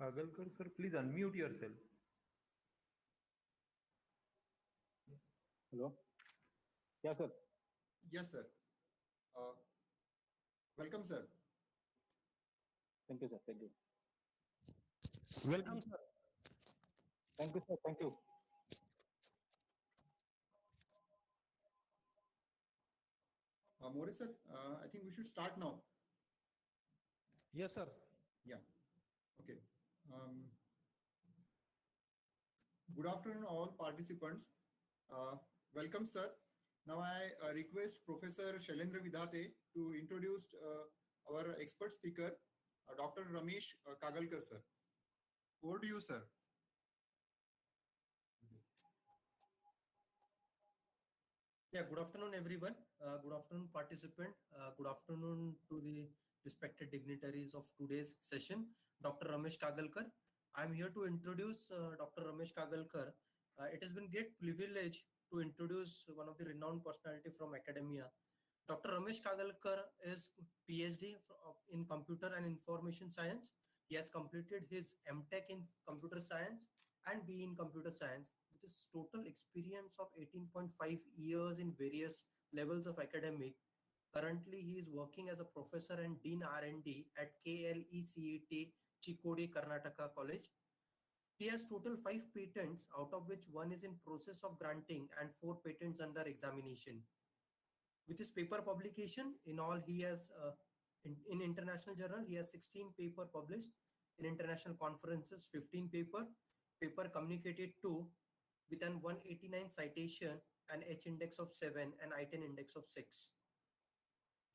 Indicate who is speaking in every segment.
Speaker 1: Kagalkar sir, please unmute yourself.
Speaker 2: Hello. Yeah, sir.
Speaker 3: Yes, sir. Uh, Welcome, sir.
Speaker 2: Thank you, sir. Thank you.
Speaker 4: Welcome, sir.
Speaker 2: Thank you, sir. Thank you.
Speaker 3: More, sir, I think we should start now.
Speaker 4: Yes, sir.
Speaker 3: Yeah. Okay. Um, Good afternoon, all participants. Welcome, sir. Now I request Professor Shailendra Vidhate to introduce our expert speaker, Dr. Ramesh Kagalkar, sir. Over to you, sir.
Speaker 5: Yeah, good afternoon, everyone. Good afternoon, participant. Good afternoon to the respected dignitaries of today's session, Dr. Ramesh Kagalkar. I'm here to introduce Dr. Ramesh Kagalkar. It has been great privilege to introduce one of the renowned personality from academia. Dr. Ramesh Kagalkar is PhD in Computer and Information Science. He has completed his MTech in Computer Science and BE in Computer Science with his total experience of 18.5 years in various levels of academic. Currently, he is working as a professor and Dean R&D at KLECET Chikodi, Karnataka College. He has total 5 patents, out of which one is in process of granting and 4 patents under examination. With his paper publication, in all he has, in international journal, he has 16 paper published. In international conferences, 15 paper communicated to with an 189 citation, an H index of 7 and I-10 index of 6.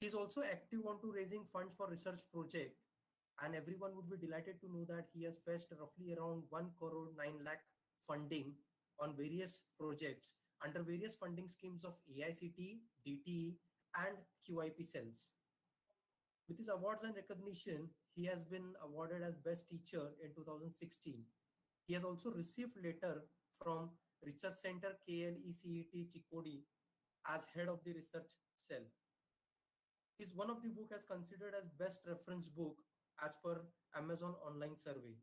Speaker 5: He is also active on to raising funds for research project, and everyone would be delighted to know that he has fetched roughly around 1 crore 9 lakh funding on various projects under various funding schemes of AICTE, DTE, and QIP cells. With his awards and recognition, he has been awarded as Best Teacher in 2016. He has also received letter from Research Center KLECET Chikodi as head of the research cell. His one of the book as considered as best reference book as per Amazon online survey.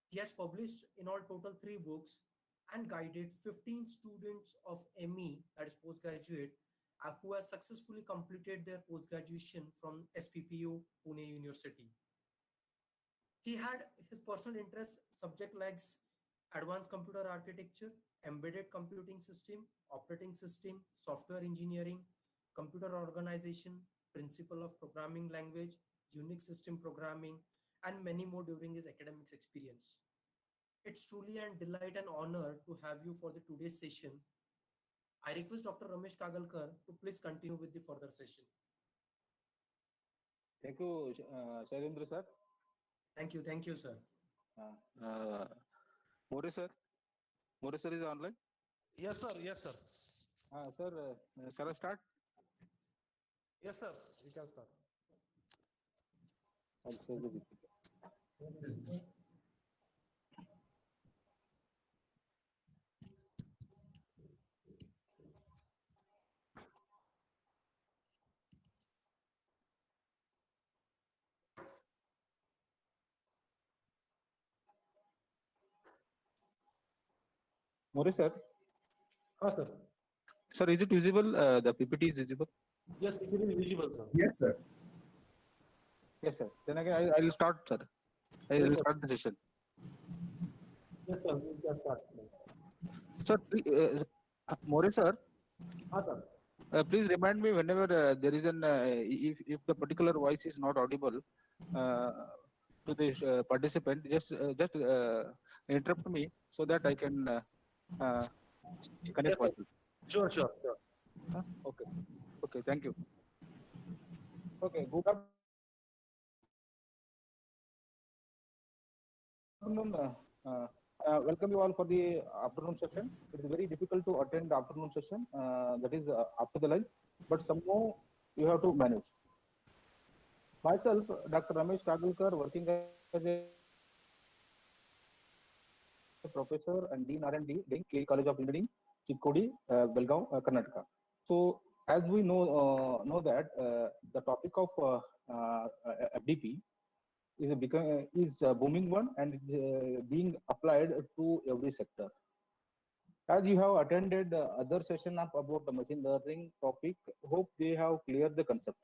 Speaker 5: He has published in all total 3 books and guided 15 students of ME, that is postgraduate, who has successfully completed their post-graduation from SPPU Pune University. He had his personal interest subject like advanced computer architecture, embedded computing system, operating system, software engineering, computer organization, principle of programming language, Unix system programming, and many more during his academics experience. It's truly a delight and honor to have you for the today's session. I request Dr. Ramesh Kagalkar to please continue with the further session.
Speaker 2: Thank you, Shailendra, sir.
Speaker 5: Thank you, sir.
Speaker 2: More, sir. More, sir is online.
Speaker 4: Yes, sir. Yes, sir.
Speaker 2: Sir, shall I start?
Speaker 4: Yes, sir. You can start.
Speaker 2: I'll share the video. More, sir.
Speaker 4: Sir.
Speaker 2: Sir, is it visible? The PPT is visible?
Speaker 4: Yes, it is visible, sir.
Speaker 3: Yes, sir.
Speaker 2: Yes, sir. Then again, I will start, sir. I will start the session.
Speaker 4: Yes, sir. You can start.
Speaker 2: Sir, More, sir.
Speaker 4: Sir.
Speaker 2: Please remind me whenever there is an if the particular voice is not audible to the participant, just interrupt me so that I can connect
Speaker 4: Yes, sir.
Speaker 2: myself.
Speaker 4: Sure, sure, sure.
Speaker 2: Okay. Okay. Thank you. Okay. Good afternoon. Welcome you all for the afternoon session. It is very difficult to attend the afternoon session. That is after the lunch, but somehow you have to manage. Myself, Dr. Ramesh Kagalkar, working as a professor and Dean R&D, KE College of Engineering, Chikodi, Belgaum, Karnataka. So, as we know that the topic of FDP, is a booming one, and it's being applied to every sector. As you have attended the other session of about the machine learning topic, hope they have cleared the concept.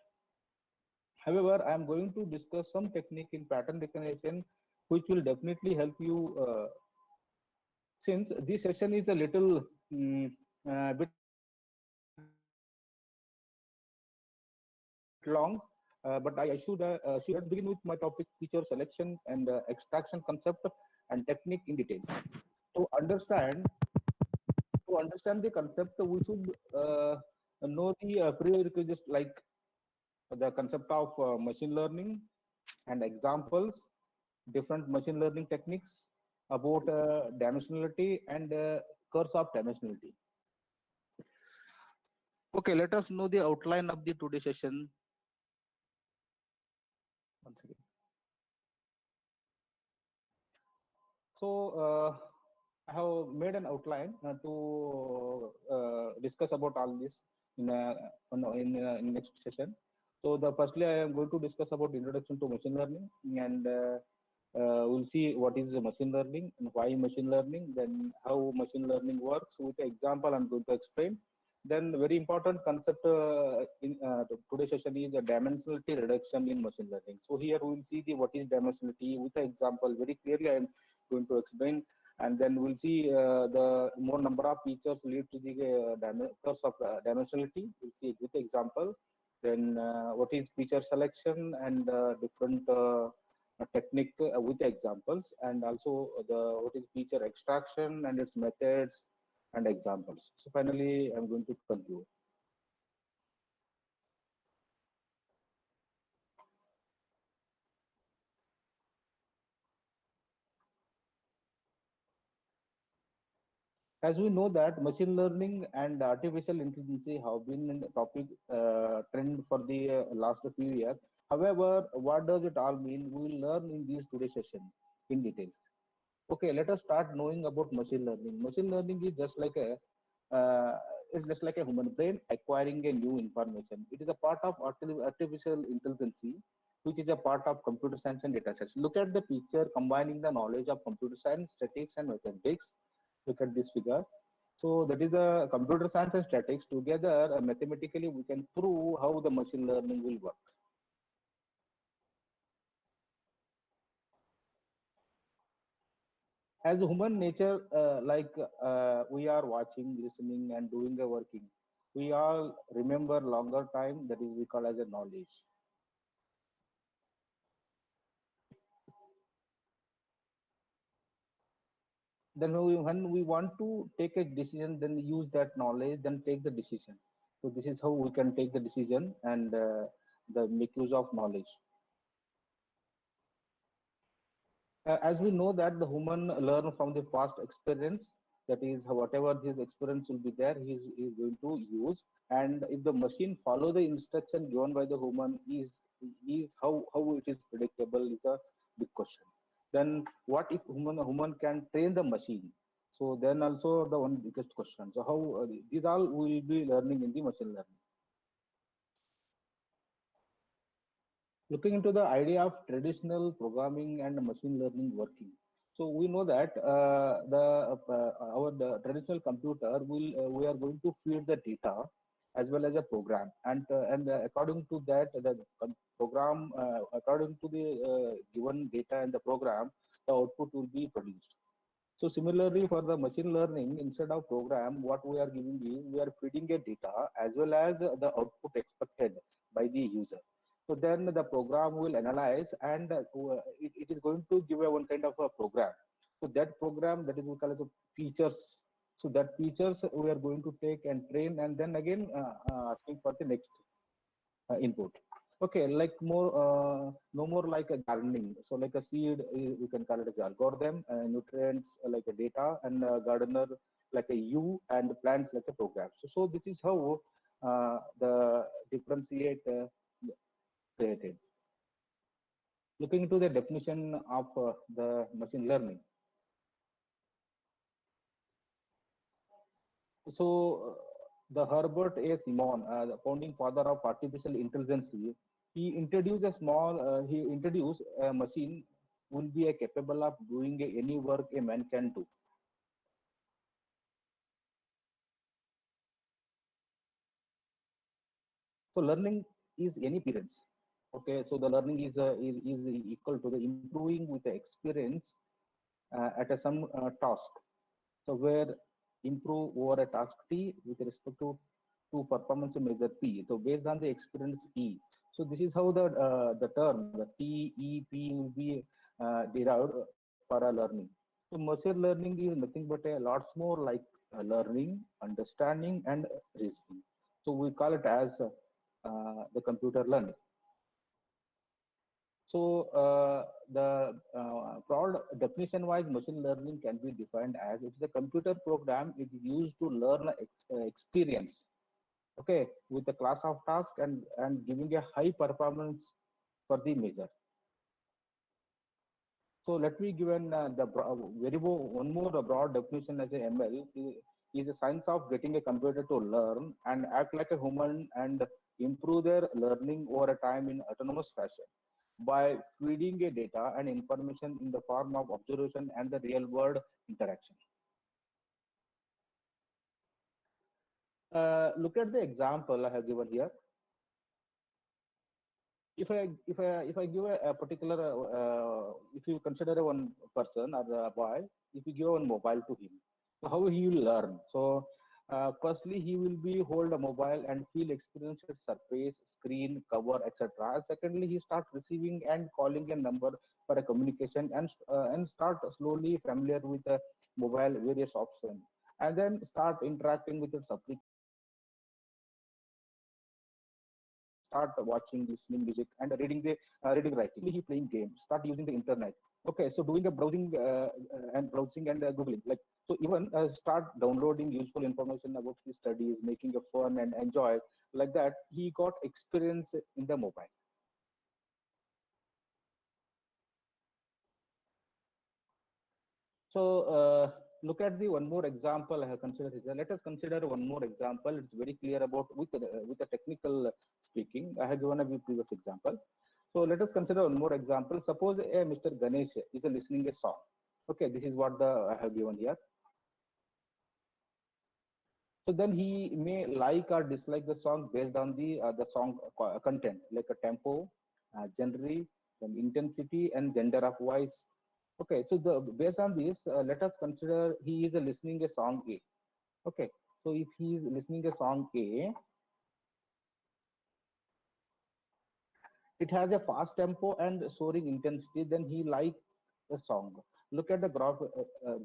Speaker 2: However, I am going to discuss some technique in pattern recognition, which will definitely help you. Since this session is a little bit long, but I should let's begin with my topic: feature selection and extraction concept and technique in details. To understand to understand the concept, we should know the prerequisites like the concept of machine learning and examples, different machine learning techniques, about dimensionality and curves of dimensionality. Okay, let us know the outline of the today session. Once again. So I have made an outline to discuss about all this in next session. So the firstly, I am going to discuss about introduction to machine learning, and we'll see what is machine learning and why machine learning, then how machine learning works. With the example, I'm going to explain. Then very important concept in today's session is a dimensionality reduction in machine learning. So here we will see the what is dimensionality with the example. Very clearly, I am going to explain, and then we'll see the more number of features lead to the curves of dimensionality. We'll see it with the example. Then what is feature selection and different technique with examples, and also the what is feature extraction and its methods and examples. So finally, I'm going to conclude. As we know that machine learning and artificial intelligence have been in the topic trend for the last few years. However, what does it all mean? We will learn in this today's session in details. Okay, let us start knowing about machine learning. Machine learning is just like a it's just like a human brain acquiring a new information. It is a part of artificial intelligence, which is a part of computer science and data science. Look at the picture combining the knowledge of computer science, statistics, and mathematics. Look at this figure. So that is the computer science and statistics together. Mathematically, we can prove how the machine learning will work. As human nature, we are watching, listening, and doing the working. We all remember longer time. That is we call as a knowledge. Then when we want to take a decision, then use that knowledge, then take the decision. So this is how we can take the decision and the make use of knowledge. As we know that the human learn from the past experience, that is whatever his experience will be there, he is going to use. And if the machine follow the instruction given by the human, is how it is predictable is a big question. Then what if human can train the machine? So then also the one biggest question. So how these all we will be learning in the machine learning. Looking into the idea of traditional programming and machine learning working. So we know that the traditional computer will we are going to feed the data as well as a program, and according to that program according to the given data and the program, the output will be produced. So similarly for the machine learning, instead of program, what we are giving is we are feeding a data as well as the output expected by the user. So then the program will analyze, and it is going to give a one kind of a program. So that program, that is we call as a features. So that features we are going to take and train, and then again asking for the next input. Okay, like more no more like a gardening. So like a seed, we can call it as algorithm, nutrients like a data, and gardener like a U, and plants like a program. So this is how the differentiate created. Looking into the definition of the machine learning. So the Herbert A. Simon, the founding father of artificial intelligence, he introduced a machine will be capable of doing any work a man can do. So learning is any experience. Okay, so the learning is equal to the improving with the experience at a some task. So where improve over a task T with respect to performance measure P. So based on the experience E. So this is how the term the T E P will be derived for a learning. So machine learning is nothing but a lots more like learning, understanding, and reasoning. So we call it as the computer learning. So the broad definition-wise machine learning can be defined as it's a computer program it is used to learn experience, okay, with a class of task and giving a high performance for the measure. So let me give an one more broad definition as a ML is a science of getting a computer to learn and act like a human and improve their learning over a time in autonomous fashion by feeding a data and information in the form of observation and the real world interaction. Look at the example I have given here. If I give a particular if you consider one person or a boy, if you give one mobile to him, so how he will learn? So firstly, he will be hold a mobile and feel experience its surface, screen, cover, etc. Secondly, he start receiving and calling a number for a communication and start slowly familiar with the mobile various options, and then start interacting with its application, start watching, listening music, and reading, writing. He playing games, start using the internet. Okay, so doing a browsing and googling, like, so even start downloading useful information about his studies, making a fun and enjoy, like that. He got experience in the mobile. So look at the one more example I have considered here. Let us consider one more example. It's very clear about with the technical speaking. I have given a previous example. So let us consider one more example. Suppose Mr. Ganesh is listening a song. Okay, this is what I have given here. So then he may like or dislike the song based on the song content, like a tempo, genre, then intensity, and gender of voice. Okay, so based on this, let us consider he is listening a song A. Okay, so if he is listening a song A, it has a fast tempo and soaring intensity, then he like the song. Look at the graph.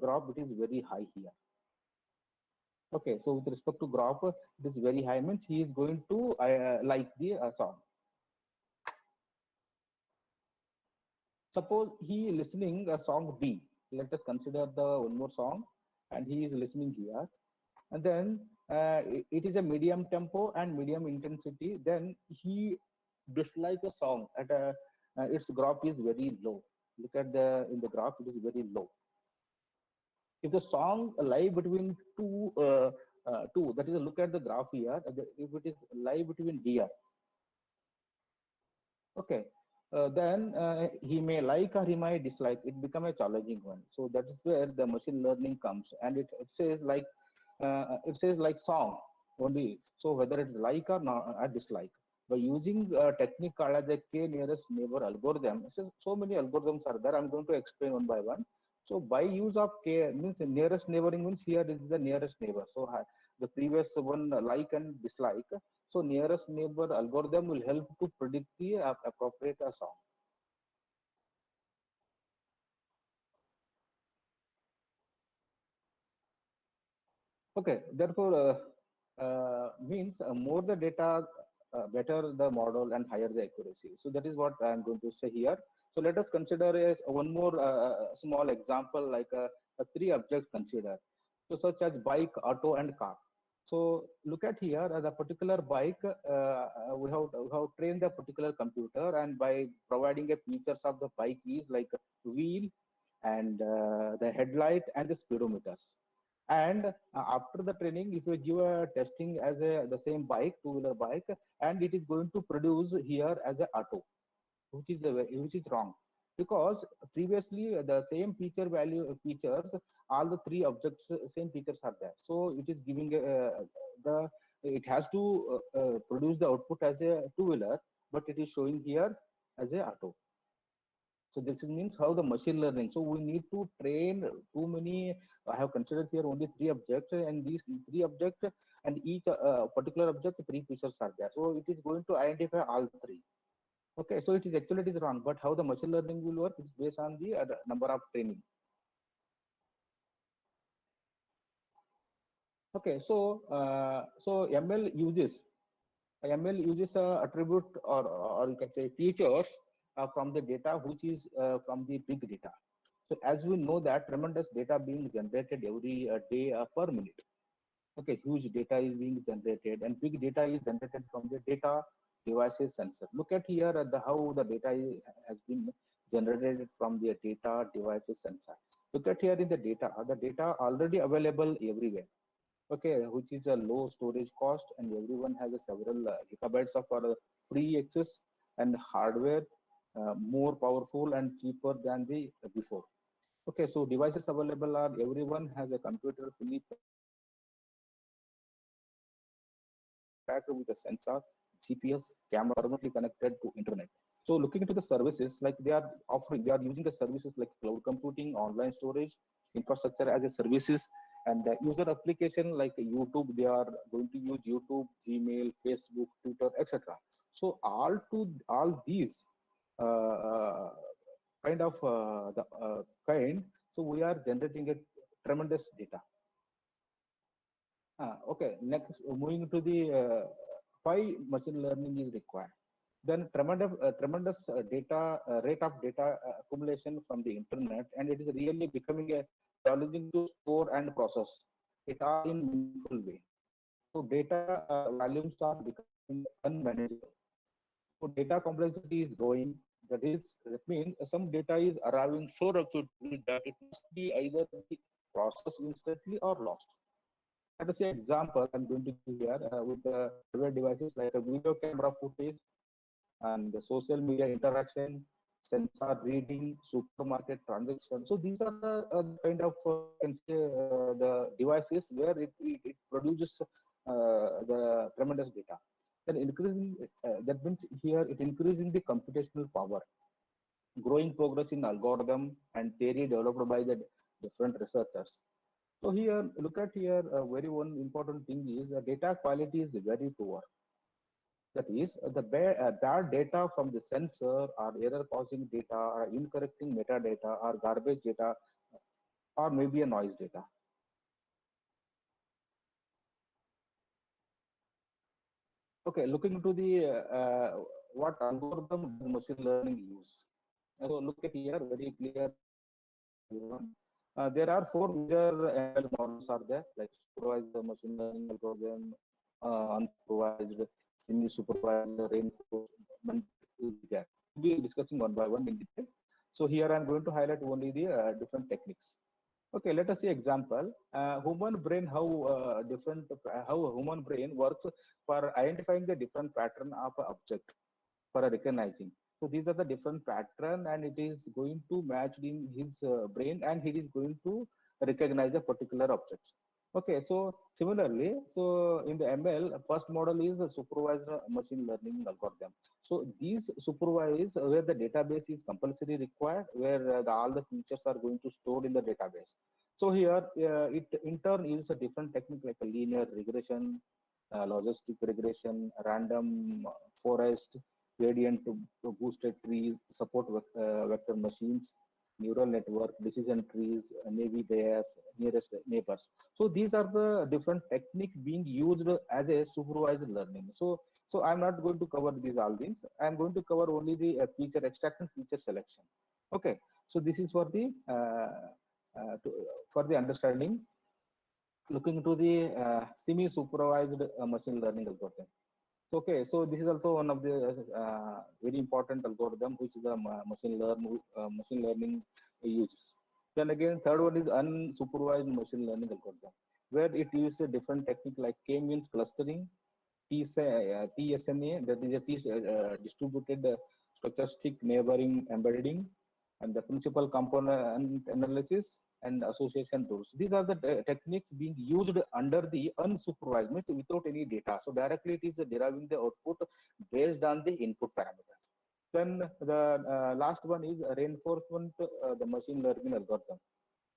Speaker 2: Graph, it is very high here. Okay, so with respect to graph, it is very high, means he is going to like the song. Suppose he is listening a song B. Let us consider the one more song, and he is listening here, and then it is a medium tempo and medium intensity. Then he dislike a song at a its graph is very low. Look at in the graph, it is very low. If the song lie between two, that is, look at the graph here. If it is lie between here, okay, then he may like or he might dislike. It become a challenging one. So that is where the machine learning comes, and it says like song only. So whether it's like or not, or dislike. By using a technique called as a k nearest neighbor algorithm, so many algorithms are there. I'm going to explain one by one. So by use of k means nearest neighboring means here is the nearest neighbor. So the previous one like and dislike. So nearest neighbor algorithm will help to predict the appropriate song. Okay, therefore means more the data, better the model and higher the accuracy. So that is what I'm going to say here. So let us consider as one more small example, like a three objects consider. So such as bike, auto, and car. So look at here, the particular bike, we have trained the particular computer, and by providing a features of the bike is like wheel and the headlight and the speedometers. And after the training, if you give a testing as a the same bike, two-wheeler bike, and it is going to produce here as a auto, which is wrong, because previously the same features, all the three objects same features are there, so it is giving the it has to produce the output as a two-wheeler, but it is showing here as a auto. So this means how the machine learning. So we need to train too many. I have considered here only three objects, and these three objects and each particular object, three features are there. So it is going to identify all three. Okay, so it is wrong. But how the machine learning will work? It's based on the number of training. Okay, so ML uses attribute, or you can say features from the data, which is from the big data. So as we know that tremendous data being generated every day per minute. Okay, huge data is being generated, and big data is generated from the data devices sensor. Look at here at how the data has been generated from the data devices sensor. Look at here in the data already available everywhere. Okay, which is a low storage cost, and everyone has a several gigabytes of free access, and hardware more powerful and cheaper than the before. Okay, so devices available are everyone has a computer fully packed with a sensor, GPS, camera, remotely connected to internet. So looking into the services, like they are using the services like cloud computing, online storage, infrastructure as a services, and user application like YouTube. They are going to use YouTube, Gmail, Facebook, Twitter, etc. So all these uh, uh, kind. So we are generating a tremendous data. Okay, next moving to the why machine learning is required. Then tremendous data rate of data accumulation from the internet, and it is really becoming a challenging to store and process it all in meaningful way. So data volumes are becoming unmanageable. So data complexity is growing. That means some data is arriving so rapidly that it must be either be processed instantly or lost. Let us say example I'm going to give here with the hardware devices like a video camera footage and the social media interaction, sensor reading, supermarket transaction. So these are the kind of can say the devices where it produces the tremendous data. Then increasing that means here it increasing the computational power, growing progress in algorithm and theory developed by the different researchers. So here, look at here, very one important thing is data quality is very poor. That is, the bad data from the sensor or error causing data or incorrecting metadata or garbage data or maybe a noise data. Okay, looking into the what algorithm does machine learning use. So look at here, very clear. There are four major ML models are there, like supervised machine learning algorithm, unsupervised, semi-supervised, reinforcement is there. We'll be discussing one by one in detail. So here I'm going to highlight only the different techniques. Okay, let us see example. Human brain, how a human brain works for identifying the different pattern of a object for a recognizing. So these are the different pattern, and it is going to match in his brain, and he is going to recognize a particular object. Okay, so similarly, so in the ML, first model is a supervised machine learning algorithm. So these supervised where the database is compulsory required, where all the features are going to stored in the database. So here it in turn uses a different technique like a linear regression, logistic regression, random forest, gradient to boosted trees, support vector machines, neural network, decision trees, navy bias, nearest neighbors. So these are the different technique being used as a supervised learning. So I'm not going to cover these all things. I'm going to cover only the feature extraction, feature selection. Okay. So this is for the understanding. Looking into the semi-supervised machine learning algorithm. Okay, so this is also one of the very important algorithm which the machine learning uses. Then again, third one is unsupervised machine learning algorithm. where it uses a different technique like K means clustering, TSNA, that is a distributed stochastic neighboring embedding, and the principal component analysis and association rules. These are the techniques being used under the unsupervised, means without any data. So directly it is deriving the output based on the input parameters. Then the last one is reinforcement, the machine learning algorithm,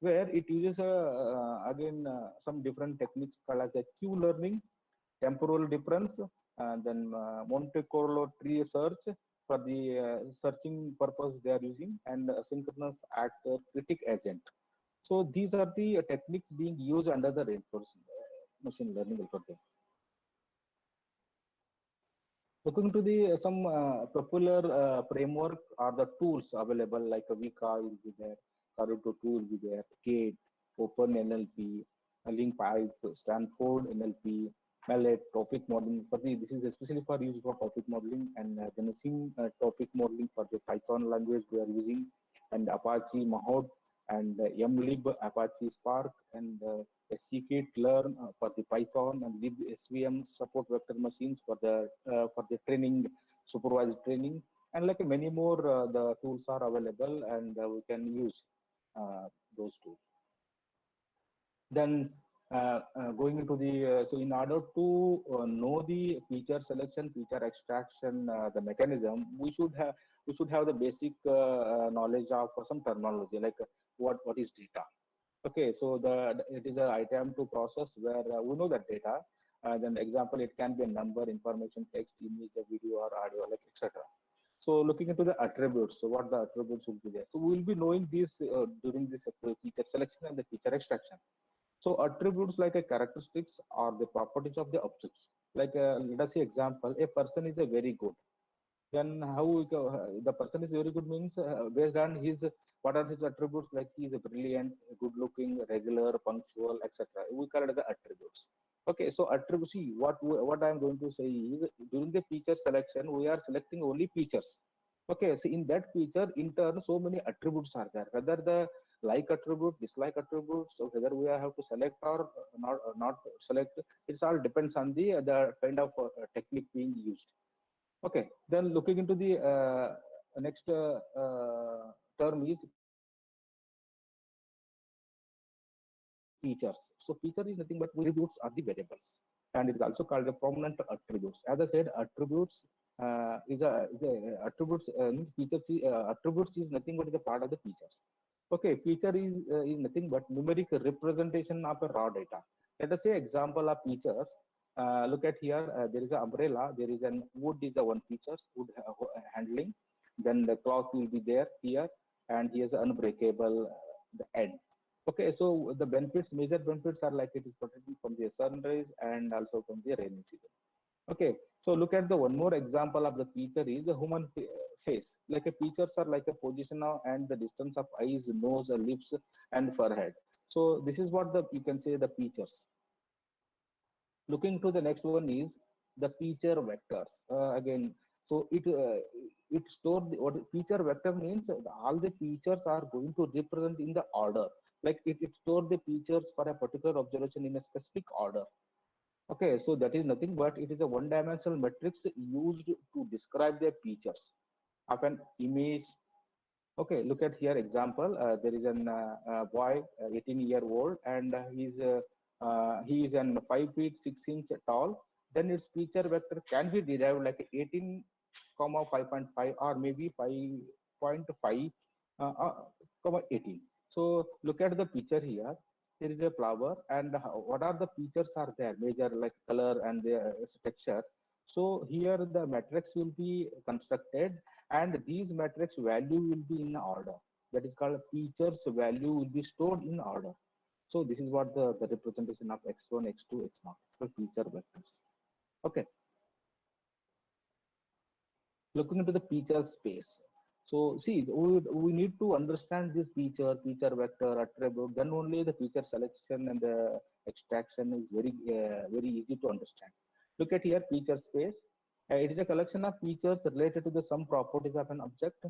Speaker 2: where it uses again some different techniques called as a Q learning, temporal difference, and then Monte Carlo tree search for the searching purpose they are using, and synchronous actor critic agent. So these are the techniques being used under the reinforcement machine learning algorithm. Looking to the some popular framework or the tools available, like a Vika will be there, Karuto 2 will be there, Gate, Open NLP, LinkPipe, Stanford NLP, Mallet, topic modeling for the, this is especially for use for topic modeling, and Genesim topic modeling for the Python language we are using, and Apache Mahot, and mlib Apache Spark, and scikit-learn for the Python, and libsvm support vector machines for the training, supervised training, and like many more the tools are available, and we can use those tools. Then going into the so in order to know the feature selection, feature extraction, the mechanism, we should have the basic knowledge of some terminology, like what is data. Okay, so it is an item to process where we know that data. Then example, it can be a number, information, text, image, a video, or audio, like etc. So looking into the attributes, so what the attributes will be there. So we will be knowing this during this feature selection and the feature extraction. So attributes like a characteristics or the properties of the objects. Like let us say example, a person is a very good. Then how the person is very good means based on his, what are his attributes, like he is a brilliant, good looking, regular, punctual, etc. We call it as attributes. Okay, so attributes, see what I am going to say is during the feature selection we are selecting only features. Okay, so in that feature in turn so many attributes are there, whether the like attribute, dislike attributes, so whether we have to select or not select, it's all depends on the kind of technique being used. Okay, then looking into the next term is features. So feature is nothing but attributes are the variables, and it is also called the prominent attributes. As I said, attributes the attributes features attributes is nothing but is a part of the features. Okay, feature is nothing but numeric representation of a raw data. Let us say example of features. Look at here, there is an umbrella, there is an wood is a one features, wood handling, then the cloth will be there here, and here's unbreakable the end. Okay, so the benefits, major benefits are like it is protected from the sun rays and also from the rainy season. Okay, so look at the one more example of the feature is a human face. Like a features are like a position of, and the distance of eyes, nose, lips, and forehead. So this is what the you can say the features. Looking to the next one is the feature vectors. Again, so it stored what feature vector means, all the features are going to represent in the order. Like it stored the features for a particular observation in a specific order. Okay, so that is nothing but it is a one-dimensional matrix used to describe the features of an image. Okay, look at here example. There is an boy, 18-year-old, and he is an 5 feet 6 inch tall. Then its feature vector can be derived like 18, 5.5 or maybe 5.5, comma 18. So look at the picture here. There is a flower, and what are the features are there? Major like color and the texture. So here the matrix will be constructed, and these matrix value will be in order. That is called features value will be stored in order. So this is what the representation of x1, x2, x0. So feature vectors. Okay. Looking into the feature space. So see, we need to understand this feature vector, attribute, then only the feature selection and the extraction is very easy to understand. Look at here, feature space. It is a collection of features related to the some properties of an object.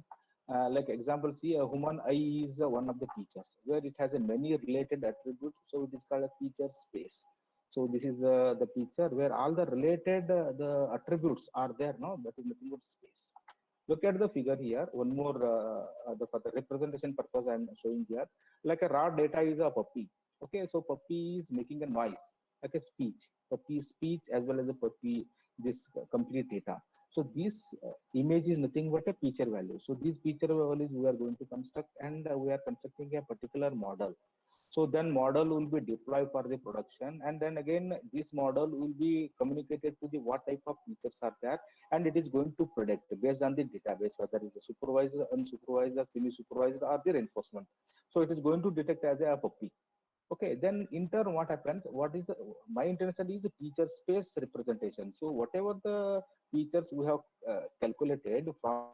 Speaker 2: Like example, see a human eye is one of the features where it has a many related attributes. So it is called a feature space. So this is the feature where all the related the attributes are there. No, that is nothing but space. Look at the figure here. One more for the representation purpose I am showing here. Like a raw data is a puppy. Okay, so puppy is making a noise like a speech. Puppy speech as well as the puppy this complete data. So this image is nothing but a feature value. So these feature values we are going to construct, and we are constructing a particular model. So then model will be deployed for the production, and then again this model will be communicated to the what type of features are there, and it is going to predict based on the database whether it's a supervised, unsupervised, or semi-supervised, or the reinforcement. So it is going to detect as a puppy. Okay, then in turn what happens, what is the my intention is the feature space representation. So whatever the features we have calculated from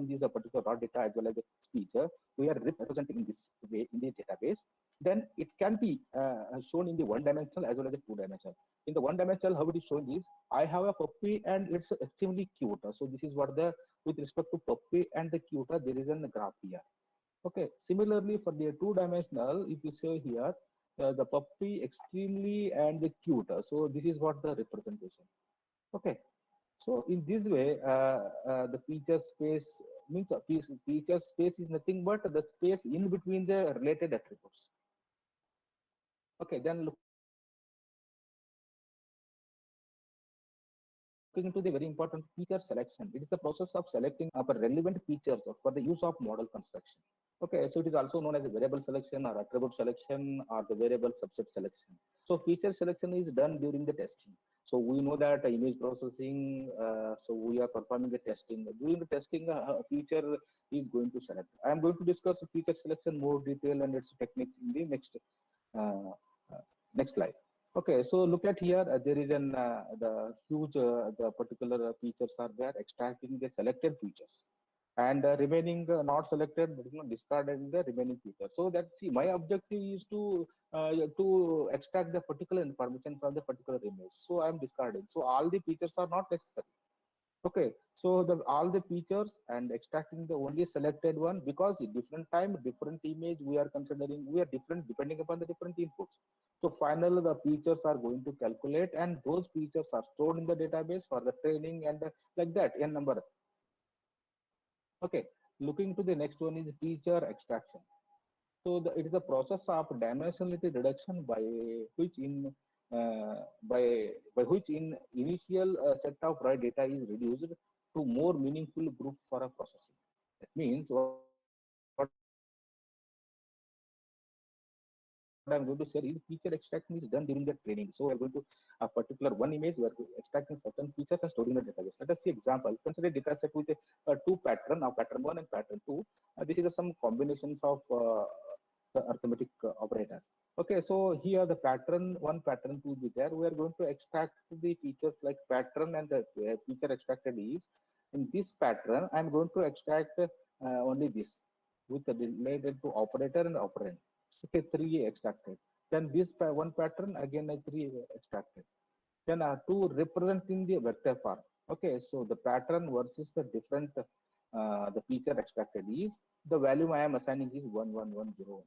Speaker 2: this particular raw data as well as the speech, we are representing in this way in the database. Then it can be shown in the one dimensional as well as a two dimensional. In the one dimensional, how it is showing is I have a puppy and it's extremely cute. So this is what the with respect to puppy and the cute, there is a graph here. Okay, similarly for the two dimensional, if you say here the puppy extremely and the cute, so this is what the representation. Okay, so in this way the feature space means feature space is nothing but the space in between the related attributes. Okay, then looking into the very important feature selection, it is the process of selecting for relevant features for the use of model construction. Okay, so it is also known as a variable selection or attribute selection or the variable subset selection. So feature selection is done during the testing. So we know that image processing, so we are performing the testing. During the testing, feature is going to select. I am going to discuss feature selection more detail and its techniques in the uh, uh, next slide. Okay, so look at here. There is an the huge the particular features are there extracting the selected features, and remaining not selected but discarded in the remaining feature. So that see my objective is to extract the particular information from the particular image. So I am discarding. So all the features are not necessary. Okay, so the all the features and extracting the only selected one, because different time, different image we are considering, we are different depending upon the different inputs. So finally the features are going to calculate, and those features are stored in the database for the training and like that n number. Okay, looking to the next one is feature extraction. So it is a process of dimensionality reduction which in by which in initial set of raw data is reduced to more meaningful group for a processing. That means what I'm going to say is feature extraction is done during the training. So we are going to a particular one image, we are extracting certain features and storing in the database. Let us see example. Consider a data set with two pattern, now pattern one and pattern two. This is some combinations of the arithmetic operators. Okay, so here the pattern one, pattern two will be there. We are going to extract the features like pattern, and the feature extracted is in this pattern. I'm going to extract only this with the related to operator and operand. Okay, three extracted. Then this one pattern again three extracted. Then two represent in the vector form. Okay, so the pattern versus the different the feature extracted is the value I am assigning is 11101.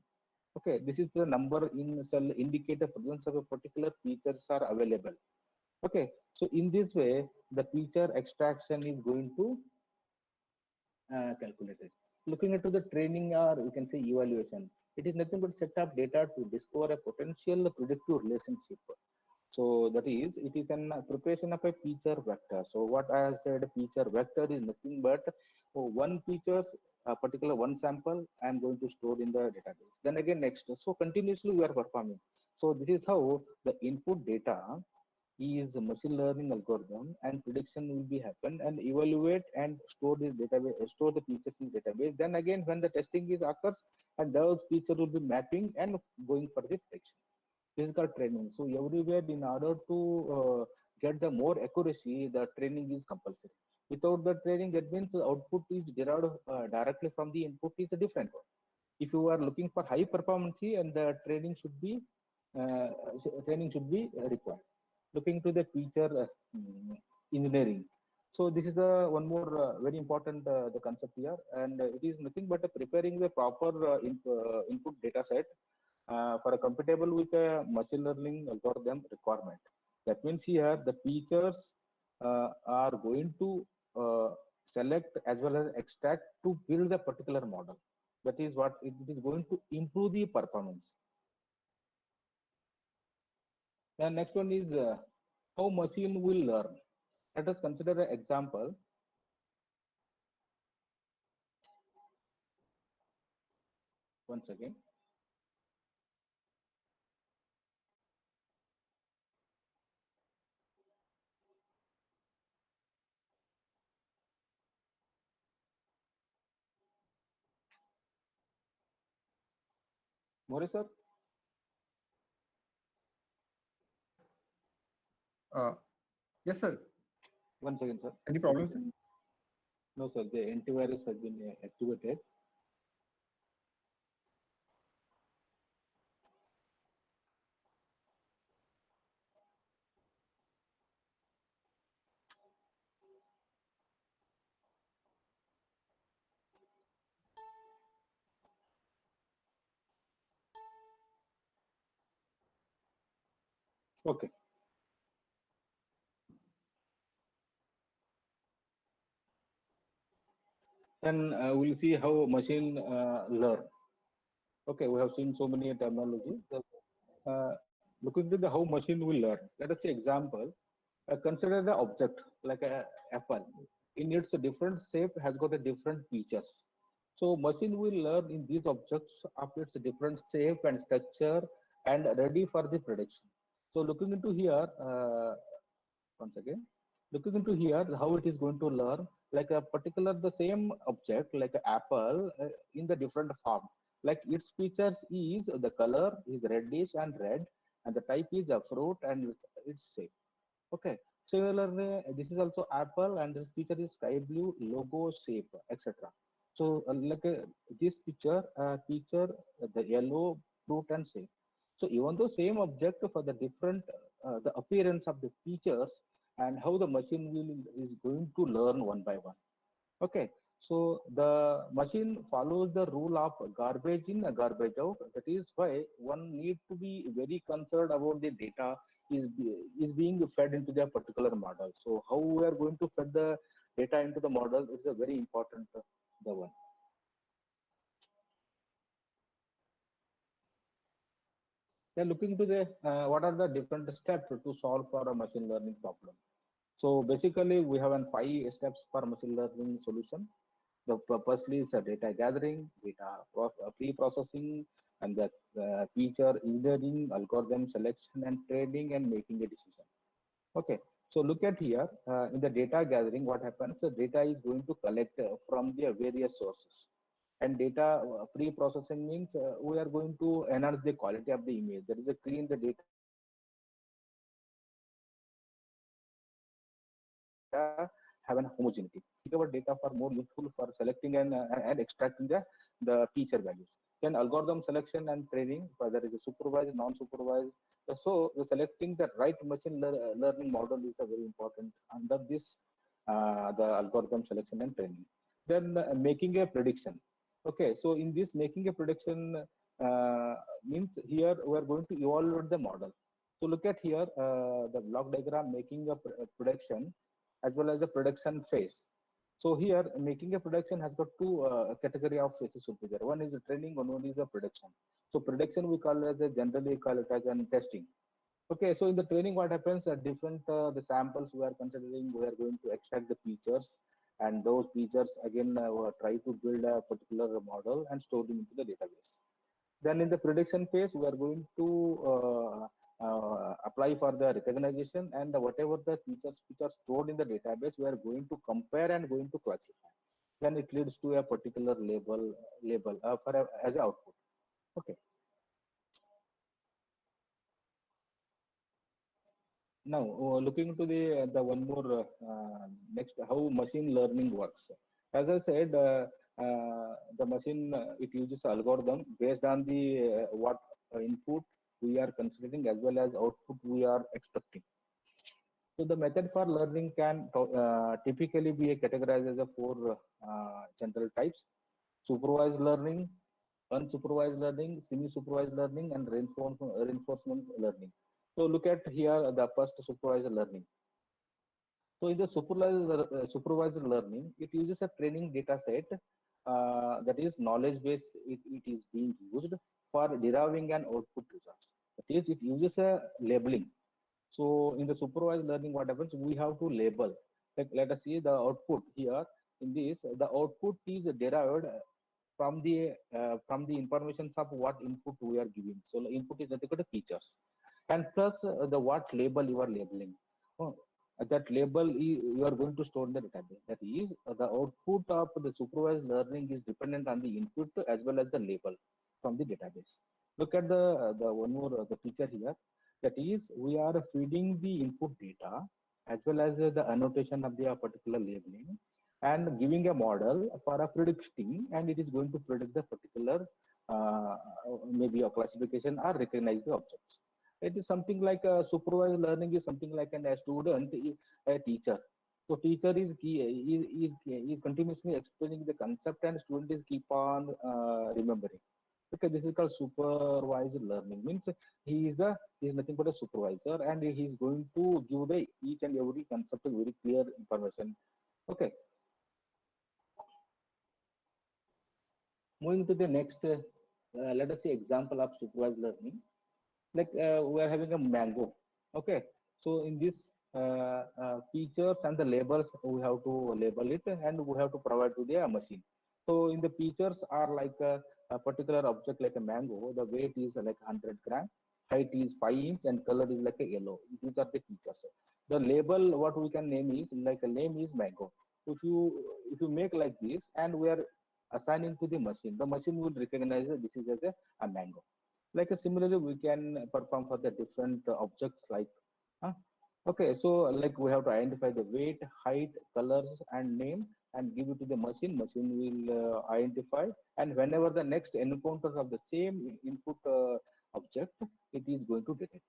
Speaker 2: Okay, this is the number in cell indicate the presence of a particular features are available. Okay, so in this way the feature extraction is going to calculated. Looking into the training, or we can say evaluation, it is nothing but set of data to discover a potential predictive relationship. So that is, it is an preparation of a feature vector. So what I have said, feature vector is nothing but one features, a particular one sample, I am going to store in the database. Then again next, so continuously we are performing. So this is how the input data is a machine learning algorithm, and prediction will be happen and evaluate and store the database, store the features in database. Then again when the testing is occurs, and those features will be mapping and going for the prediction. This is called training. So everywhere in order to get the more accuracy, the training is compulsory. Without the training, that means the output is derived directly from the input is a different one. If you are looking for high performance, and the uh, training should be required. Looking to the feature engineering. So this is one more very important the concept here, and it is nothing but preparing the proper input data set for a compatible with a machine learning algorithm requirement. That means here the features are going to select as well as extract to build a particular model. That is what it is going to improve the performance. And next one is how machine will learn. Let us consider an example. Once again. More sir.
Speaker 3: Yes, sir.
Speaker 2: One second, sir.
Speaker 3: Any problems?
Speaker 2: No, sir. The antivirus has been activated. Okay. Then we'll see how machine learn. Okay, we have seen so many terminology. Looking to the how machine will learn. Let us say example. Consider the object like a apple. In its different shape has got a different features. So machine will learn in these objects of its different shape and structure and ready for the prediction. So looking into here, once again, looking into here how it is going to learn like a particular the same object like an apple in the different form, like its features is the color is reddish and red and the type is a fruit and its shape. Okay, similarly this is also apple and this feature is sky blue logo shape etc. So this picture the yellow fruit and shape. So even though same object for the different the appearance of the features and how the machine will is going to learn one by one. Okay, so the machine follows the rule of garbage in, garbage out. That is why one need to be very concerned about the data is being fed into their particular model. So how we are going to fed the data into the model is a very important the one. They're looking to the what are the different steps to solve for a machine learning problem. So basically, we have an 5 steps for machine learning solution. The purposely is data gathering, pre-processing, and the feature engineering, algorithm selection and training, and making a decision. Okay, so look at here in the data gathering, what happens? So data is going to collect from the various sources. And data pre-processing means we are going to enhance the quality of the image. That is a clean the data, have an homogeneity. Make our data for more useful for selecting and extracting the feature values. Then algorithm selection and training, whether it is a supervised, non-supervised. So the selecting the right machine learning model is a very important under this the algorithm selection and training. Then making a prediction. Okay, so in this making a prediction means here we are going to evaluate the model. So look at here the block diagram making a prediction as well as a production phase. So here making a production has got two category of phases will be there. One is a training, one is a production. So production we call as a generally call it as an testing. Okay, so in the training what happens at different the samples we are considering, we are going to extract the features and those features again try to build a particular model and store them into the database. Then in the prediction phase, we are going to apply for the recognition and whatever the features which are stored in the database, we are going to compare and going to classify. Then it leads to a particular label as an output. Okay. Now looking to the one more next how machine learning works. As I said, the machine it uses algorithm based on the what input we are considering as well as output we are expecting. So the method for learning can typically be categorized as a four general types: supervised learning, unsupervised learning, semi-supervised learning, and reinforcement learning. So look at here the first supervised learning. So in the supervised learning, it uses a training data set that is knowledge base. It is being used for deriving an output results. That is, it uses a labeling. So in the supervised learning, what happens? We have to label. Like let us see the output here. In this, the output is derived from the information of what input we are giving. So the input is nothing but the features, and plus the what label you are labeling. Oh, that label you are going to store in the database. That is, the output of the supervised learning is dependent on the input as well as the label from the database. Look at the one more the feature here. That is, we are feeding the input data as well as the annotation of the particular labeling and giving a model for a predicting, and it is going to predict the particular uh, maybe a classification or recognize the objects. It is something like a supervised learning is something like a student, a teacher. So teacher is continuously explaining the concept, and student is keep on remembering. Okay, this is called supervised learning. Means he is nothing but a supervisor, and he is going to give the each and every concept very clear information. Okay, moving to the next, let us see example of supervised learning. Like we are having a mango. Okay, so in this features and the labels, we have to label it and we have to provide to the machine. So in the features are like a particular object like a mango, the weight is like 100 gram, height is 5 inch, and color is like a yellow. These are the features. The label what we can name is like a name is mango. If you make like this and we are assigning to the machine will recognize that this is as a mango. Like similarly we can perform for the different objects like okay, so like we have to identify the weight, height, colors, and name, and give it to the machine will identify, and whenever the next encounter of the same input object, it is going to detect.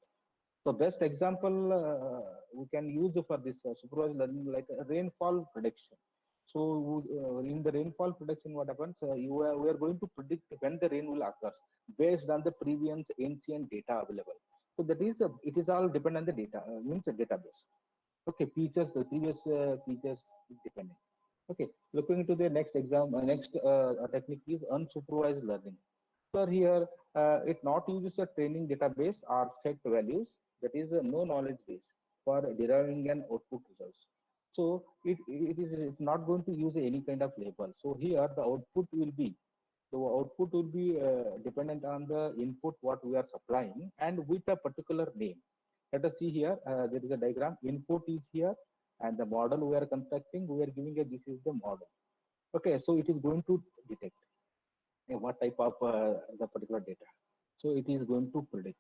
Speaker 2: So best example we can use for this supervised learning like rainfall prediction. So in the rainfall prediction, what happens? We are going to predict when the rain will occur based on the previous ancient data available. So that is it is all depend on the data means a database. Okay, features the previous features is dependent. Okay, looking into the next exam, next technique is unsupervised learning. So here it not uses a training database or set values, that is no knowledge base for deriving an output results. So it is it's not going to use any kind of label. So here the output will be dependent on the input what we are supplying and with a particular name. Let us see here, there is a diagram. Input is here, and the model we are constructing, we are giving a this is the model. Okay, so it is going to detect what type of the particular data. So it is going to predict.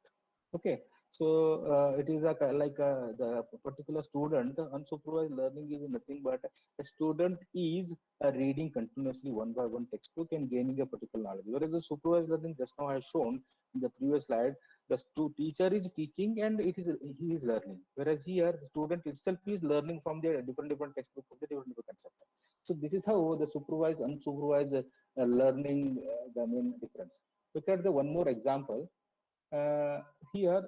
Speaker 2: Okay, so it is like the particular student, unsupervised learning is nothing but a student is reading continuously one by one textbook and gaining a particular knowledge. Whereas the supervised learning just now I shown in the previous slide, the teacher is teaching and he is learning. Whereas here the student itself is learning from the different textbook from the different concept. So this is how the supervised, unsupervised learning, the main difference. Look at the one more example. Uh, Here,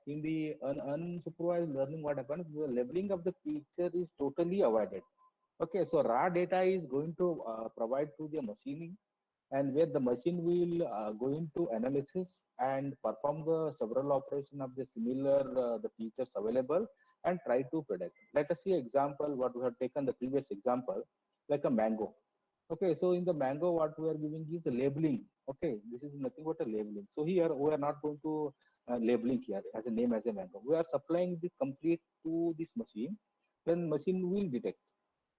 Speaker 2: in the unsupervised learning, what happens? The labeling of the feature is totally avoided. Okay, so raw data is going to provide to the machining, and where the machine will go into analysis and perform the several operation of the similar the features available and try to predict. Let us see example what we have taken the previous example like a mango. Okay, so in the mango, what we are giving is a labeling. Okay, this is nothing but a labeling. So here we are not going to labeling here as a name as a mango. We are supplying the complete to this machine, then machine will detect.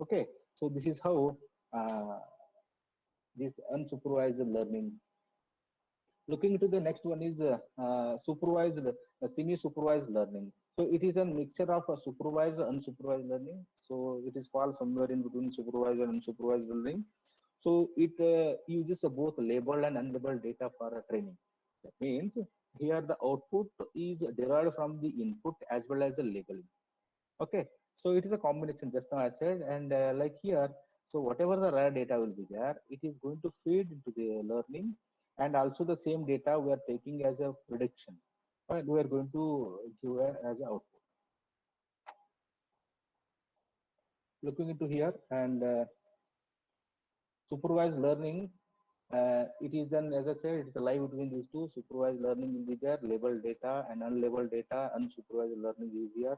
Speaker 2: Okay, so this is how uh, this unsupervised learning. Looking into the next one is supervised, semi-supervised learning. So it is a mixture of supervised and unsupervised learning. So it is fall somewhere in between supervised and unsupervised learning. So it uses both labeled and unlabeled data for training. That means here the output is derived from the input as well as the labeling. Okay, so it is a combination, just now I said, and like here, so whatever the raw data will be there, it is going to feed into the learning, and also the same data we are taking as a prediction, and we are going to give as a output. Looking into here, and supervised learning, it is then, as I said, it's a lie between these two. Supervised learning will be there, labeled data and unlabeled data. Unsupervised learning is here,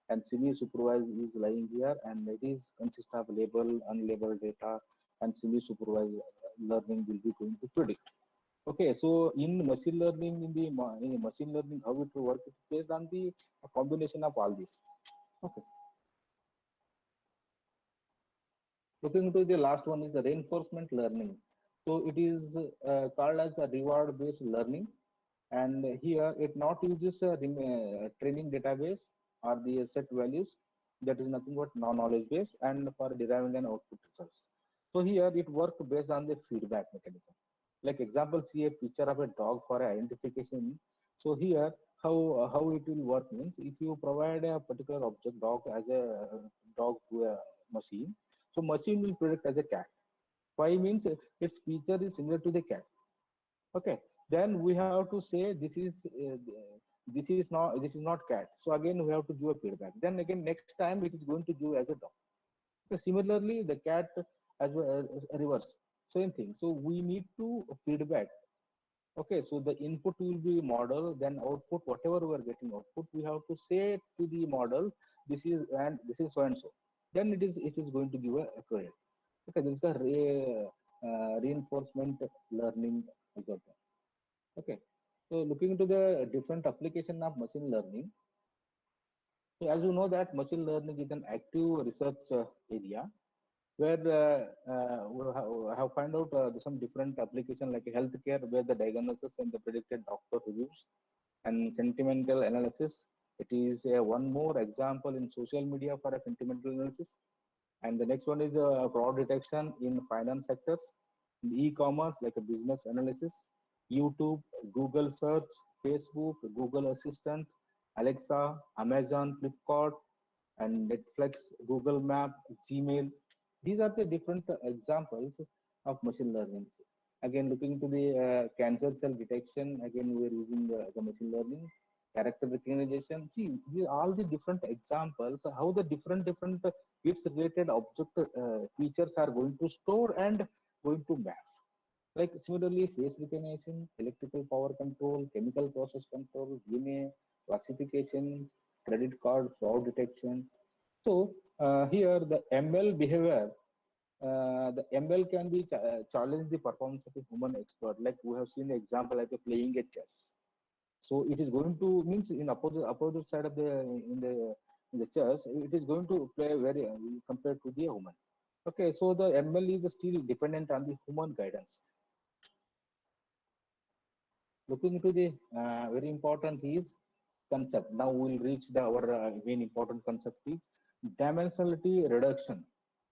Speaker 2: and semi-supervised is lying here, and it is consist of labeled, unlabeled data, and semi-supervised learning will be going to predict. Okay, so in machine learning, in machine learning, how it will work is based on the combination of all these. Okay. Looking into the last one is the reinforcement learning. So it is called as the reward based learning, and here it not uses a training database or the set values, that is nothing but knowledge base, and for deriving an output results. So here it work based on the feedback mechanism. Like example, see a picture of a dog for identification. So here how it will work means, if you provide a particular object dog as a dog to a machine, so machine will predict as a cat. Why means its feature is similar to the cat. Okay, then we have to say this is not cat. So again we have to give a feedback. Then again next time it is going to give as a dog. So similarly the cat as well as reverse, same thing. So we need to feedback. Okay, so the input will be model, then output, whatever we are getting output, we have to say to the model, this is and this is so and so. Then it is going to give a accurate. Okay, this is the reinforcement learning algorithm. Okay, so looking into the different application of machine learning. So as you know that machine learning is an active research area where we have find out some different application like healthcare, where the diagnosis and the predicted doctor reviews, and sentimental analysis. It is one more example in social media for a sentimental analysis. And the next one is fraud detection in finance sectors, in e-commerce like a business analysis, YouTube, Google search, Facebook, Google Assistant, Alexa, Amazon, Flipkart, and Netflix, Google Map, Gmail. These are the different examples of machine learning. Again, looking to the cancer cell detection, again we are using the machine learning. Character recognition. See, all the different examples, how the different its related object features are going to store and going to map. Like similarly, face recognition, electrical power control, chemical process control, DNA classification, credit card fraud detection. So here the ML behavior, the ML can be challenge the performance of a human expert. Like we have seen the example like a playing a chess. So it is going to means in opposite side of the in the chess, it is going to play very compared to the human. Okay, so the ML is still dependent on the human guidance. Looking into the very important is concept. Now we'll reach the our main important concept is dimensionality reduction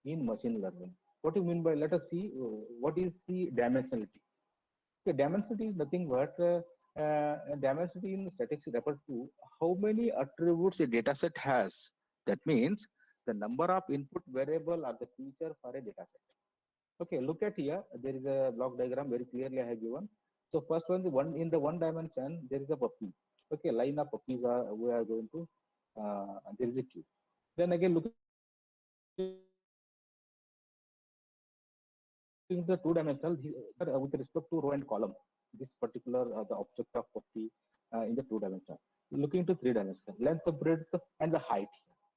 Speaker 2: in machine learning. What do you mean by? Let us see what is the dimensionality. Okay, dimensionality is nothing but dimensionality in statistics refer to how many attributes a dataset has. That means the number of input variable or the feature for a dataset. Okay, look at here. There is a block diagram very clearly I have given. So first one, the one in the one dimension, there is a puppy. Okay, line of puppies are we are going to there is a queue. Then again looking in the two dimensional with respect to row and column, this particular the object of puppy in the two dimensional. Looking to three dimensional, length, breadth, and the height.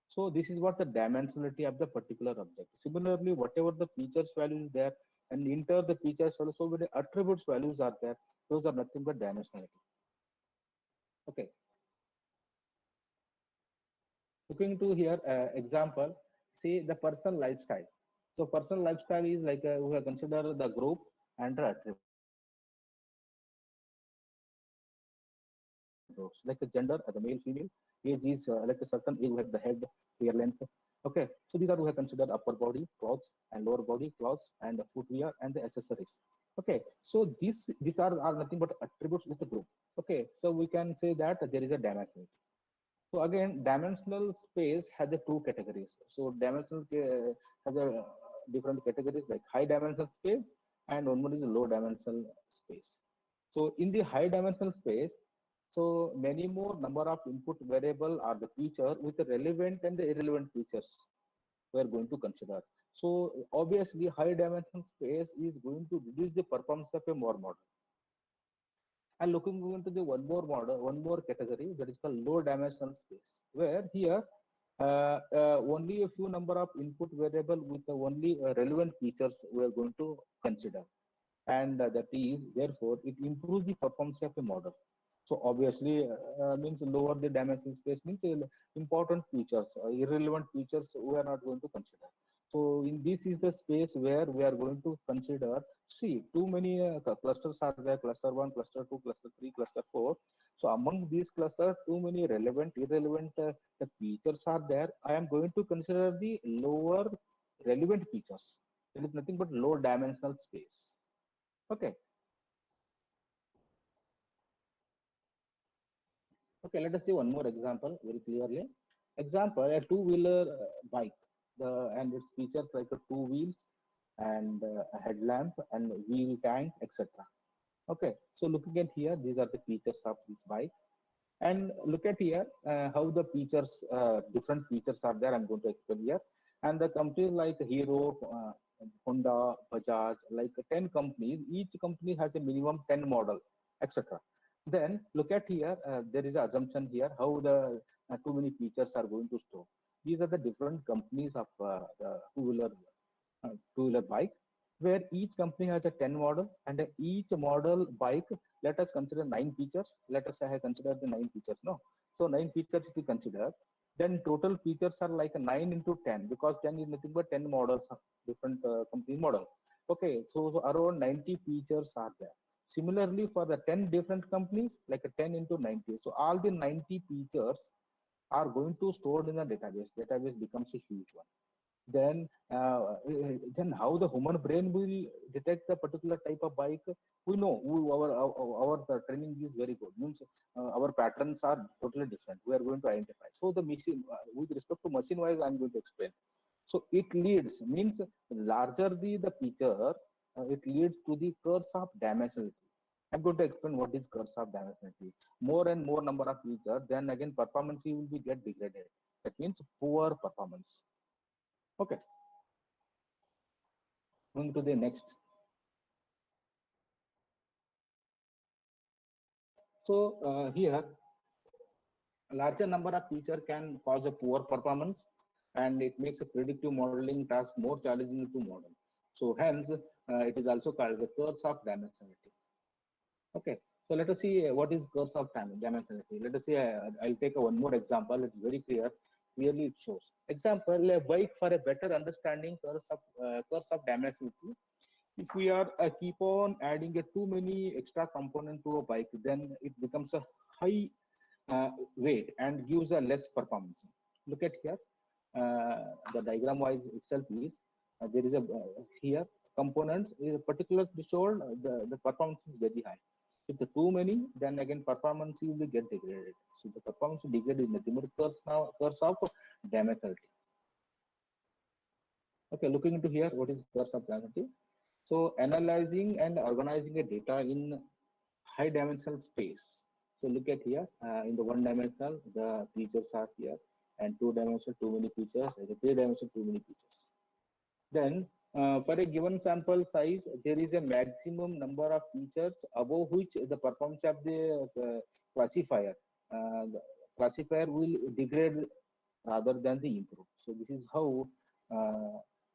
Speaker 2: So this is what the dimensionality of the particular object. Similarly, whatever the features values there, and enter the features also with the attributes values are there, those are nothing but dimensionality. Okay. Looking to here example, say the person lifestyle. So person lifestyle is like we have considered the group and the attributes like the gender, the male, female, age is like a certain age, we have the head, hair length. Okay, so these are we have considered upper body clothes and lower body clothes and the footwear and the accessories. Okay, so these are nothing but attributes with the group. Okay, so we can say that there is a dimensionality. So again, dimensional space has a two categories. So dimensional has a different categories like high dimensional space and one more is low dimensional space. So in the high dimensional space, so many more number of input variable are the feature with the relevant and the irrelevant features we are going to consider. So obviously high dimensional space is going to reduce the performance of a more model. And looking into the one more model, one more category that is called low dimensional space, where here only a few number of input variable with the only relevant features we are going to consider, and that is therefore it improves the performance of a model. So obviously means lower the dimensional space means important features, irrelevant features we are not going to consider. So in this is the space where we are going to consider. See, too many clusters are there: cluster one, cluster two, cluster three, cluster four. So among these clusters, too many relevant, irrelevant the features are there. I am going to consider the lower relevant features. It is nothing but low dimensional space. Okay. Okay, let us see one more example very clearly. Example, a two-wheeler bike, and its features like a two wheels and a headlamp and wheel tank, etc. Okay, so looking at here, these are the features of this bike. And look at here how the features, different features are there. I'm going to explain here. And the companies like Hero, Honda, Bajaj, like 10 companies, each company has a minimum 10 model, etc. Then look at here, there is an assumption here how the too many features are going to store. These are the different companies of the two-wheeler bike, where each company has a 10 model, and each model bike, let us consider 9 features. Let us say I consider the 9 features. No, so 9 features if you consider, then total features are like a 9 into 10, because 10 is nothing but 10 models of different company model. Okay, so around 90 features are there. Similarly, for the 10 different companies, like a 10 into 90. So all the 90 features are going to stored in the database. Database becomes a huge one. Then then how the human brain will detect the particular type of bike? We know our training is very good, means our patterns are totally different. We are going to identify. So the machine, with respect to machine wise, I'm going to explain. So it leads means larger the feature, it leads to the curse of dimensionality. I'm going to explain what is curse of dimensionality. More and more number of features, then again performance will be get degraded. That means poor performance. Okay, moving to the next. So here, a larger number of feature can cause a poor performance, and it makes a predictive modeling task more challenging to model. So hence, it is also called the curse of dimensionality. Okay, so let us see what is curse of dimensionality. Let us see, I'll take one more example. It's very clear. Clearly, it shows. Example, a bike for a better understanding curse of dimensionality. If we are keep on adding too many extra component to a bike, then it becomes a high weight and gives a less performance. Look at here, the diagram wise itself is there is a here components is a particular threshold, the performance is very high. If the too many, then again performance will be get degraded. So the performance degraded is nothing but curse of dimensionality. Okay, looking into here, what is curse of dimensionality? So analyzing and organizing a data in high dimensional space. So look at here, in the one dimensional, the features are here, and two dimensional, too many features, and the three dimensional, too many features. Then for a given sample size, there is a maximum number of features above which the performance of the classifier, the classifier will degrade rather than the improve. So this is how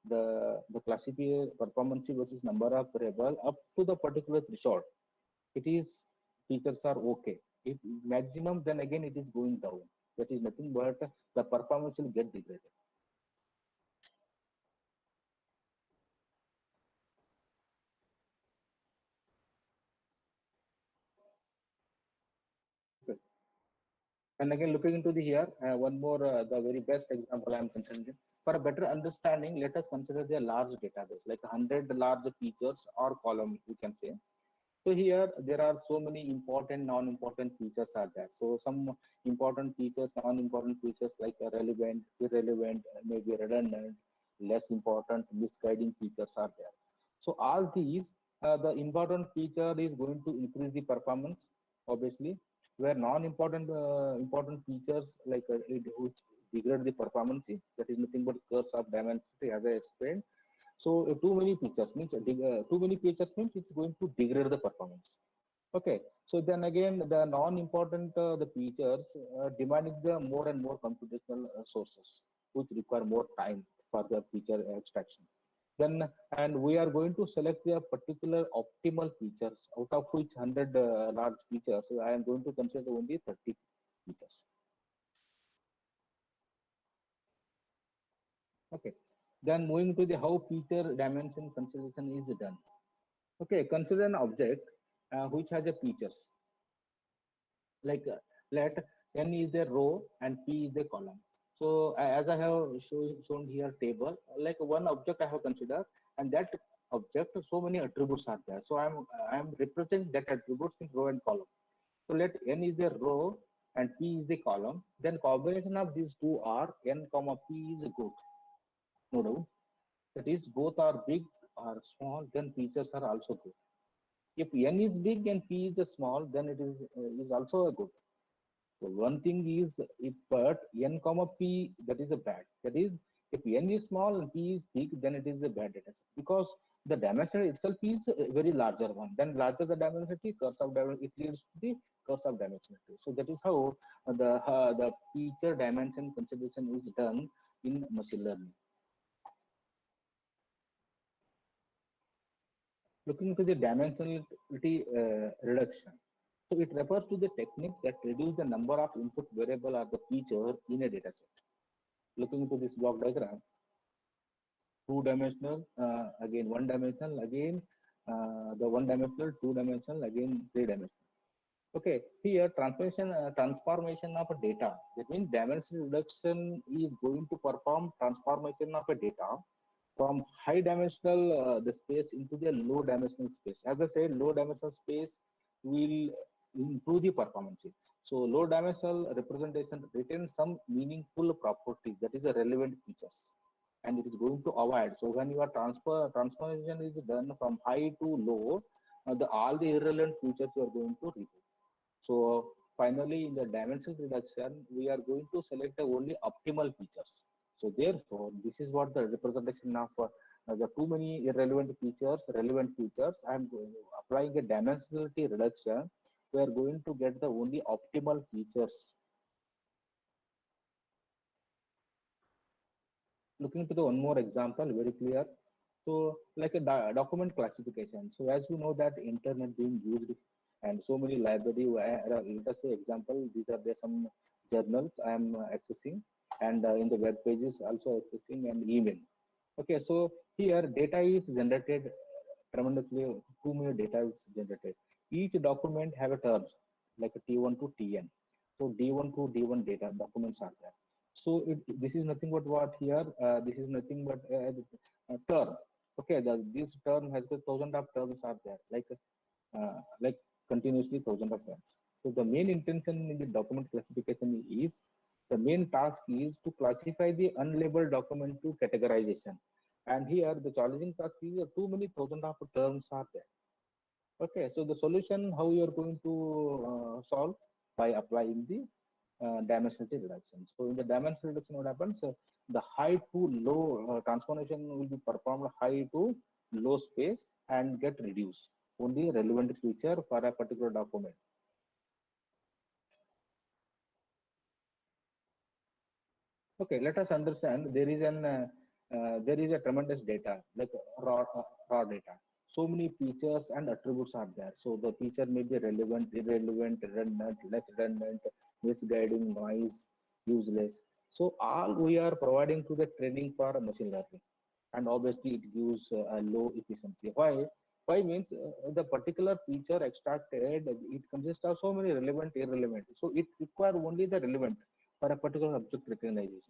Speaker 2: the classifier performance versus number of variable up to the particular threshold. It is features are okay. If maximum, then again it is going down. That is nothing but the performance will get degraded. Okay. And again, looking into the here, one more, the very best example I'm considering. For a better understanding, let us consider the large database, like 100 large features or column, you can say. So here there are so many important, non-important features are there. So some important features, non-important features like relevant, irrelevant, maybe redundant, less important, misguiding features are there. So all these, the important feature is going to increase the performance, obviously, where non-important important features like which degrade the performance, that is nothing but curse of dimensionality, as I explained. So too many features means too many features means it's going to degrade the performance. Okay, so then again the non-important the features demanding the more and more computational sources, which require more time for the feature extraction. Then and we are going to select the particular optimal features out of which 100 large features. So I am going to consider only 30 features. Okay, then moving to the how feature dimension consideration is done. Okay, consider an object which has a features like let n is the row and p is the column. So as I have shown here table, like one object I have considered, and that object so many attributes are there. So I'm representing that attributes in row and column. So let n is the row and p is the column. Then combination of these two are n comma p is good. No doubt. That is both are big or small, then features are also good. If n is big and p is small, then it is also a good. So one thing is if but n comma p, that is a bad. That is if n is small and p is big, then it is a bad data set, because the dimension itself is a very larger one. Then larger the dimensionality, curse of dimension, it leads to the curse of dimensionality. So that is how the feature dimension consideration is done in machine learning. Looking to the dimensionality reduction. So it refers to the technique that reduce the number of input variable or the feature in a data set. Looking into this block diagram, two-dimensional, again one-dimensional, again the one-dimensional, two-dimensional, again three-dimensional. Okay, here transformation of a data. That means dimension reduction is going to perform transformation of a data from high dimensional the space into the low dimensional space. As I said, low dimensional space will improve the performance. So low dimensional representation retains some meaningful properties, that is a relevant features, and it is going to avoid. So when your transformation is done from high to low, all the irrelevant features you are going to remove. So finally, in the dimensional reduction, we are going to select only optimal features. So therefore, this is what the representation of the too many irrelevant features, relevant features. I am applying a dimensionality reduction. We are going to get the only optimal features. Looking to the one more example, very clear. So like a document classification. So as you know that internet being used and so many library, let us say example, these are there some journals I am accessing, and in the web pages also accessing, and email. Okay, so here data is generated tremendously, too many data is generated. Each document have a terms like a T1 to Tn. So D1 to D1 data documents are there. So this is nothing but what here, this is nothing but term. Okay, this term has the thousand of terms are there, like continuously thousand of terms. So the main intention in the document classification is, the main task is to classify the unlabeled document to categorization. And here the challenging task is too many thousand of terms are there. Okay, so the solution how you are going to solve by applying the dimensionality reduction. So in the dimensional reduction, what happens? The high to low transformation will be performed high to low space and get reduced. Only relevant feature for a particular document. Okay, let us understand there is a tremendous data like raw data. So many features and attributes are there. So the feature may be relevant, irrelevant, redundant, less redundant, misguiding, noise, useless. So all we are providing to the training for machine learning, and obviously it gives a low efficiency. Why? Why means the particular feature extracted, it consists of so many relevant, irrelevant. So it require only the relevant for a particular object recognition.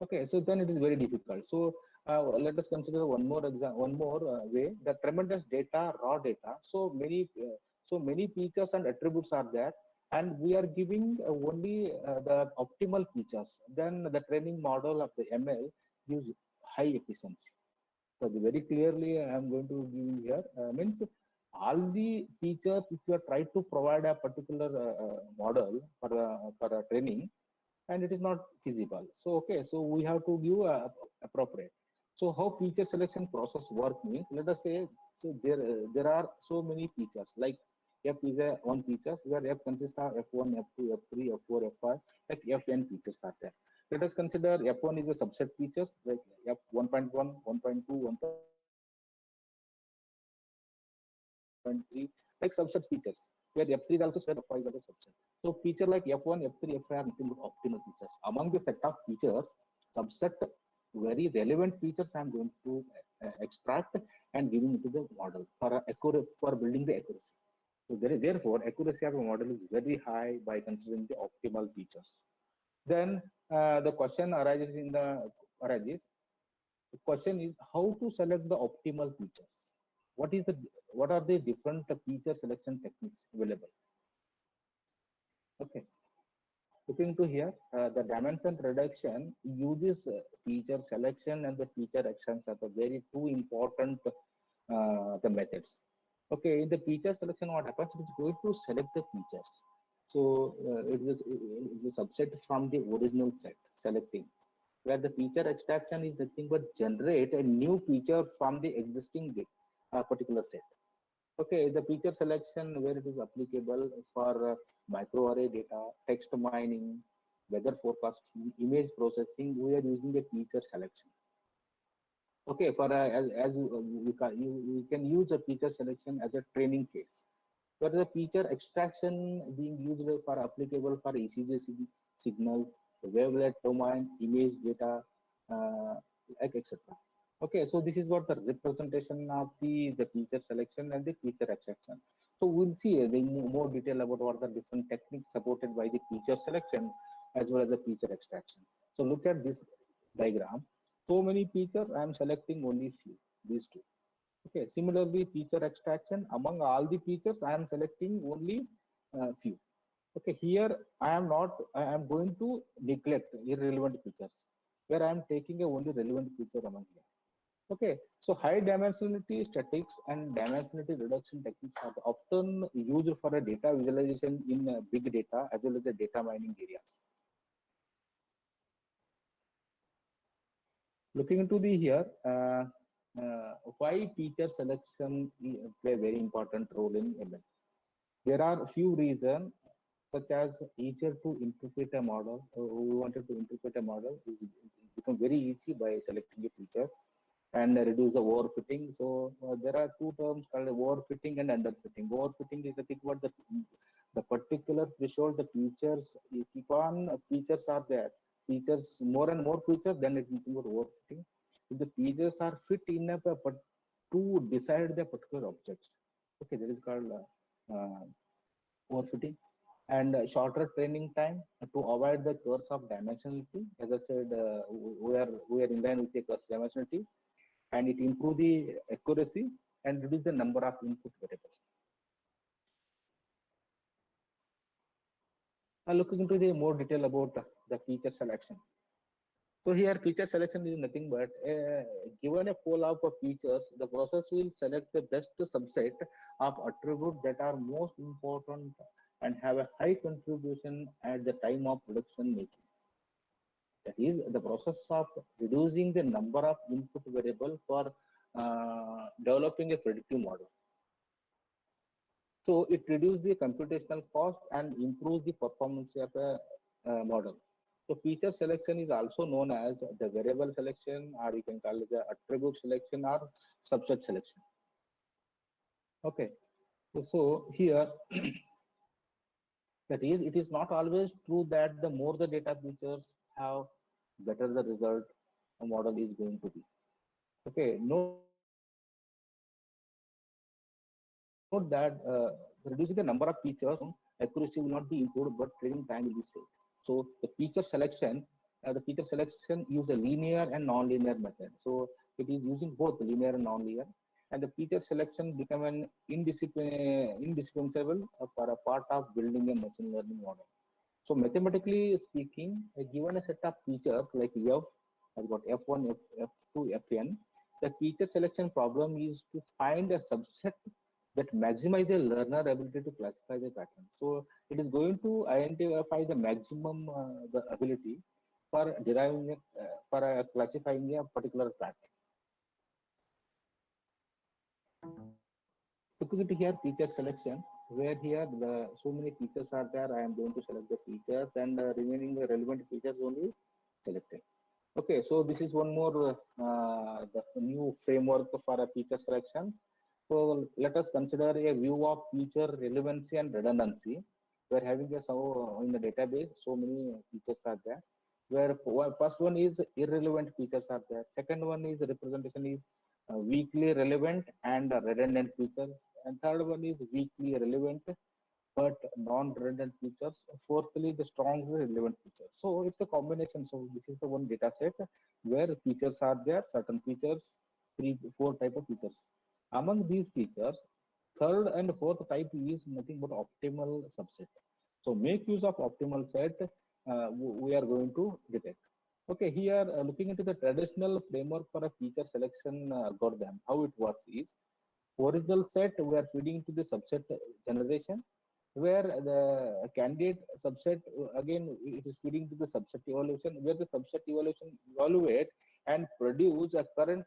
Speaker 2: Okay, so then it is very difficult. So Let us consider one more way. The tremendous data, raw data. So many features and attributes are there, and we are giving only the optimal features. Then the training model of the ML gives high efficiency. So very clearly, I am going to give you here means all the features. If you are trying to provide a particular model for a training, and it is not feasible. So okay, so we have to give appropriate. So how feature selection process work means, let us say, so there are so many features, like F is a one feature where F consists of F1, F2, F3, F4, F5, like Fn features are there. Let us consider F1 is a subset features like F1.1, 1.2, 1.3, like subset features where F3 is also set, F5 is also subset. So feature like F1, F3, F5 are nothing but optimal features. Among the set of features, subset very relevant features I am going to extract and giving it to the model for for building the accuracy. So therefore accuracy of a model is very high by considering the optimal features. Then the question arises the question is how to select the optimal features. What are the different feature selection techniques available? Okay, looking to here, the dimension reduction uses feature selection and the feature extractions are the very two important the methods. Okay, in the feature selection, what happens? It is going to select the features. So it is a subset from the original set selecting, where the feature extraction is nothing but generate a new feature from the existing particular set. Okay, the feature selection where it is applicable for microarray data, text mining, weather forecasting, image processing, we are using a feature selection. Okay, for as you can use a feature selection as a training case. Where the feature extraction being used for applicable for ECG signals, wavelet domain, image data, like etc. Okay, so this is what the representation of the feature selection and the feature extraction. So we'll see more detail about what are the different techniques supported by the feature selection as well as the feature extraction. So look at this diagram. So many features, I am selecting only few, these two. Okay, similarly, feature extraction, among all the features, I am selecting only few. Okay, here I am going to neglect irrelevant features, where I am taking a only relevant feature among here. Okay, so high dimensionality statics and dimensionality reduction techniques are often used for a data visualization in big data as well as the data mining areas. Looking into the here, why feature selection play a very important role in ML. There are a few reasons, such as easier to interpret a model. We wanted to interpret a model is become very easy by selecting a feature and reduce the overfitting. So there are two terms called overfitting and underfitting. Overfitting is the thing what the particular threshold, the features, you keep on features are there. Features, more and more features, then it becomes overfitting. If the features are fit enough to decide the particular objects, okay, that is called overfitting. And shorter training time to avoid the curse of dimensionality. As I said, we are in line with the curse dimensionality, and it improve the accuracy and reduce the number of input variables. Now looking into the more detail about the feature selection. So here feature selection is nothing but given a pool of features, the process will select the best subset of attributes that are most important and have a high contribution at the time of production making. That is the process of reducing the number of input variable for developing a predictive model. So it reduces the computational cost and improves the performance of a model. So feature selection is also known as the variable selection, or you can call it the attribute selection or subset selection. Okay, so here that is, it is not always true that the more the data features have, better the result a model is going to be. Okay, note that reducing the number of features, accuracy will not be improved, but training time will be saved. So the feature selection the feature selection use a linear and non-linear method. So it is using both linear and non-linear, and the feature selection become an indispensable for a part of building a machine learning model. So mathematically speaking, given a set of features like F, I've got F1, F2, Fn, the feature selection problem is to find a subset that maximize the learner ability to classify the pattern. So it is going to identify the maximum the ability for deriving for classifying a particular pattern. Looking at here feature selection, where here the so many features are there. I am going to select the features and remaining the relevant features only selected. Okay, so this is one more the new framework for a feature selection. So let us consider a view of feature relevancy and redundancy. We are having a so in the database so many features are there. Where first one is irrelevant features are there. Second one is representation is weakly relevant and redundant features, and third one is weakly relevant but non-redundant features. Fourthly, the strongly relevant features. So it's a combination. So this is the one data set where features are there, certain features, three, four type of features. Among these features, third and fourth type is nothing but optimal subset. So make use of optimal set, we are going to detect. Okay, here looking into the traditional framework for a feature selection algorithm, how it works is original set we are feeding to the subset generation, where the candidate subset again it is feeding to the subset evaluation, where the subset evaluation evaluate and produce a current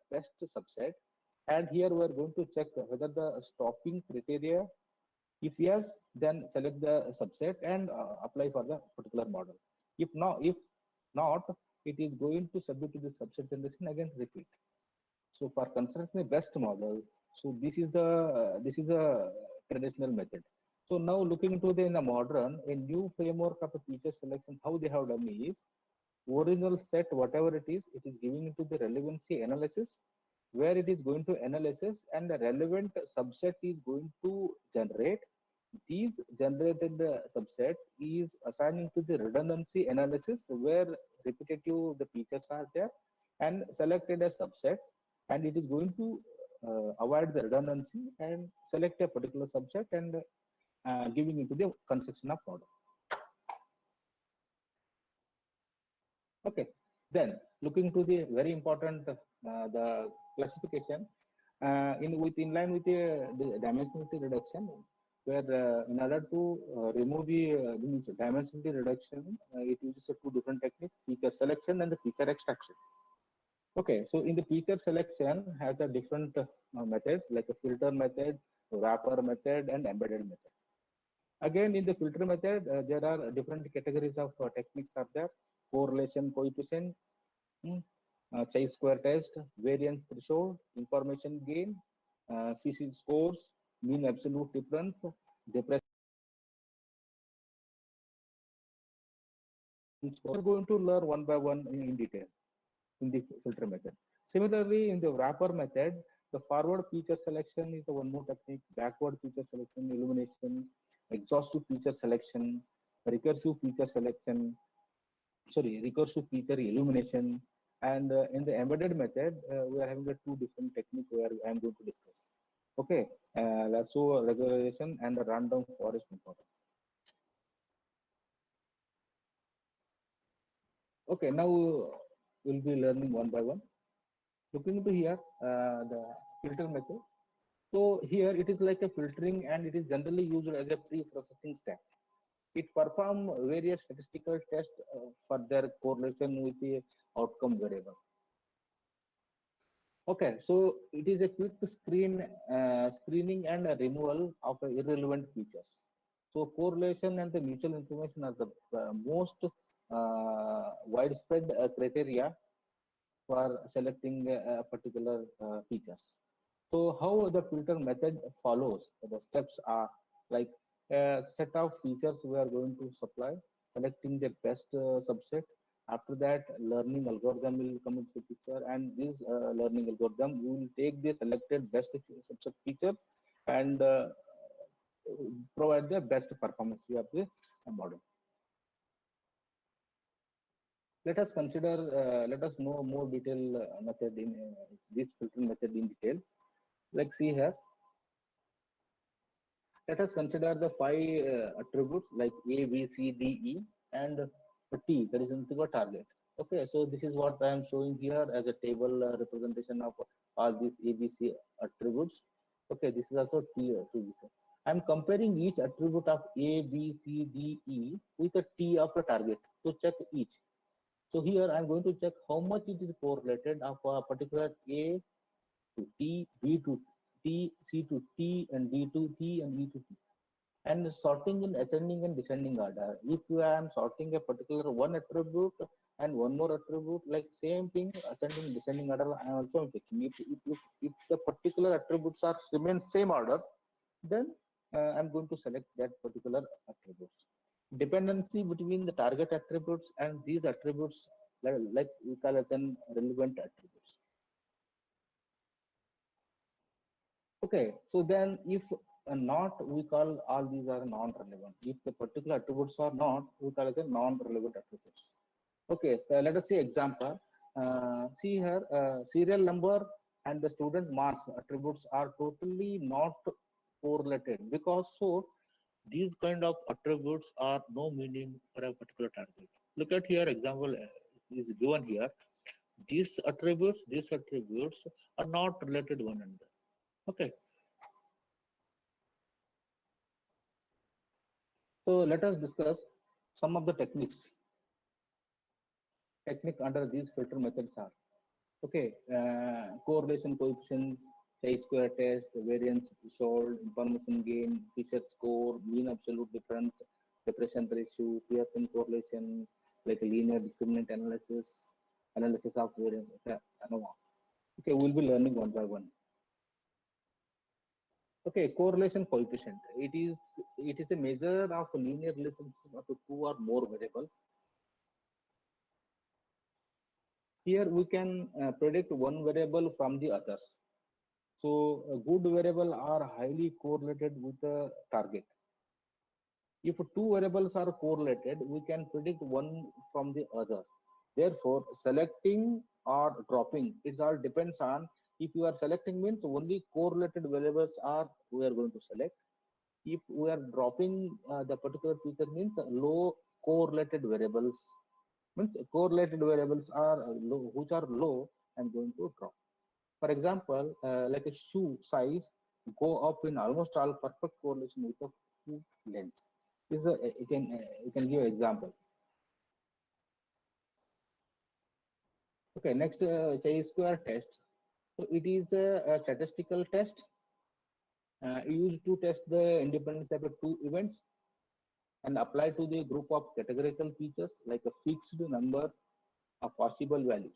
Speaker 2: best subset. And here we are going to check whether the stopping criteria, if yes, then select the subset and apply for the particular model. If not, it is going to submit to the subset generation again repeat. So for constructing the best model, so this is a traditional method. So now looking into the in the modern, a new framework of a feature selection, how they have done is original set, whatever it is giving into the relevancy analysis, where it is going to analysis and the relevant subset is going to generate. These generated subset is assigning to the redundancy analysis, where repetitive the features are there, and selected a subset, and it is going to avoid the redundancy and select a particular subset and giving into the construction of model. Okay, then looking to the very important the classification in line with the dimensionality reduction, where in order to remove the dimensionality reduction, it uses two different techniques: feature selection and the feature extraction. Okay, so in the feature selection has a different methods like a filter method, wrapper method, and embedded method. Again, in the filter method, there are different categories of techniques are there: correlation coefficient, chi-square test, variance threshold, information gain, Fisher scores, mean absolute difference, depression. We're going to learn one by one in detail in the filter method. Similarly, in the wrapper method, the forward feature selection is the one more technique, backward feature selection, illumination, exhaustive feature selection, recursive feature selection, recursive feature illumination. And in the embedded method, we are having the two different techniques where I am going to discuss. Okay, lasso regularization and the random forest method. Okay, now we'll be learning one by one. Looking into here, the filter method. So here it is like a filtering, and it is generally used as a pre-processing step. It performs various statistical tests for their correlation with the outcome variable. Okay, so it is a quick screening and a removal of irrelevant features. So correlation and the mutual information are the most widespread criteria for selecting a particular features. So how the filter method follows, the steps are like a set of features we are going to supply, selecting the best subset. After that, learning algorithm will come into the picture, and this learning algorithm will take the selected best subset features and provide the best performance of the model. Let us consider, let us know more detail method in this filtering method in detail. Like see here, let us consider the five attributes like A, B, C, D, E, and T, that is into a target. Okay, so this is what I am showing here as a table representation of all these A, B, C attributes. Okay, this is also T attributes. I'm comparing each attribute of A, B, C, D, E with a T of the target to check each. So here I'm going to check how much it is correlated of a particular A to T, B to T, C to T, and D to T, and E to T. And sorting in ascending and descending order. If I am sorting a particular one attribute and one more attribute, like same thing, ascending, descending order, I am also checking. If the particular attributes are remain same order, then I'm going to select that particular attributes. Dependency between the target attributes and these attributes, like we call as an relevant attributes. Okay, so then if not, we call all these are non-relevant. If the particular attributes are not, we call it a non-relevant attributes. Okay, so let us see example. See here, serial number and the student marks attributes are totally not correlated, because so these kind of attributes are no meaning for a particular target. Look at here, example is given here. These attributes are not related one another. Okay, so let us discuss some of the technique under these filter methods are. Okay, correlation coefficient, chi-square test, variance threshold, information gain, Fisher score, mean absolute difference, depression ratio, Pearson correlation, like a linear discriminant analysis of variance, ANOVA. Okay, we'll be learning one by one. Okay, correlation coefficient. It is a measure of linear relationship of two or more variables. Here we can predict one variable from the others. So good variable are highly correlated with the target. If two variables are correlated, we can predict one from the other. Therefore, selecting or dropping, it all depends on, if you are selecting means only correlated variables are we are going to select. If we are dropping the particular feature means low correlated variables, means correlated variables are low, which are low, I'm going to drop. For example, like a shoe size go up in almost all perfect correlation with the foot length. This is you can give example. Okay, next chi-square test. So it is a statistical test used to test the independence of two events and apply to the group of categorical features like a fixed number of possible values.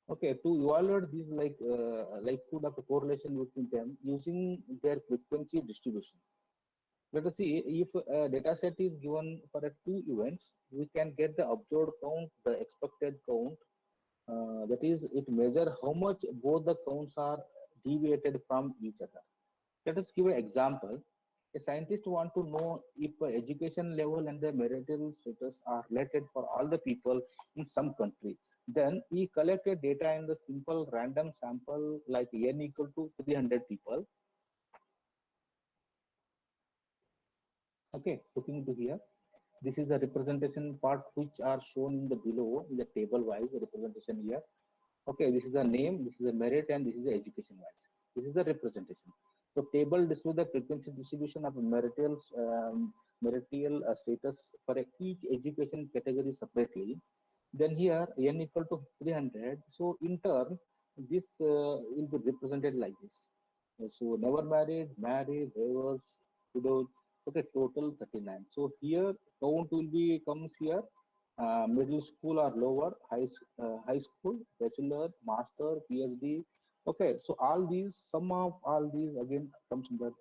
Speaker 2: Okay, to evaluate these likelihood of a correlation between them using their frequency distribution. Let us see, if a data set is given for a two events, we can get the observed count, the expected count. That is, it measure how much both the counts are deviated from each other. Let us give an example. A scientist want to know if education level and the marital status are related for all the people in some country. Then he collected data in the simple random sample like n equal to 300 people. Okay, looking into here. This is the representation part which are shown in the below in the table wise representation here. Okay, this is the name, this is the merit, and this is the education wise. This is the representation. So table displays the frequency distribution of marital status for each education category separately. Then here n equal to 300. So in turn, this will be represented like this. So never married, married, divorced, widowed. Okay, total 39. So here count will be comes here. Middle school or lower, high school, bachelor, master, PhD. Okay, so all these, sum of all these again comes in the end.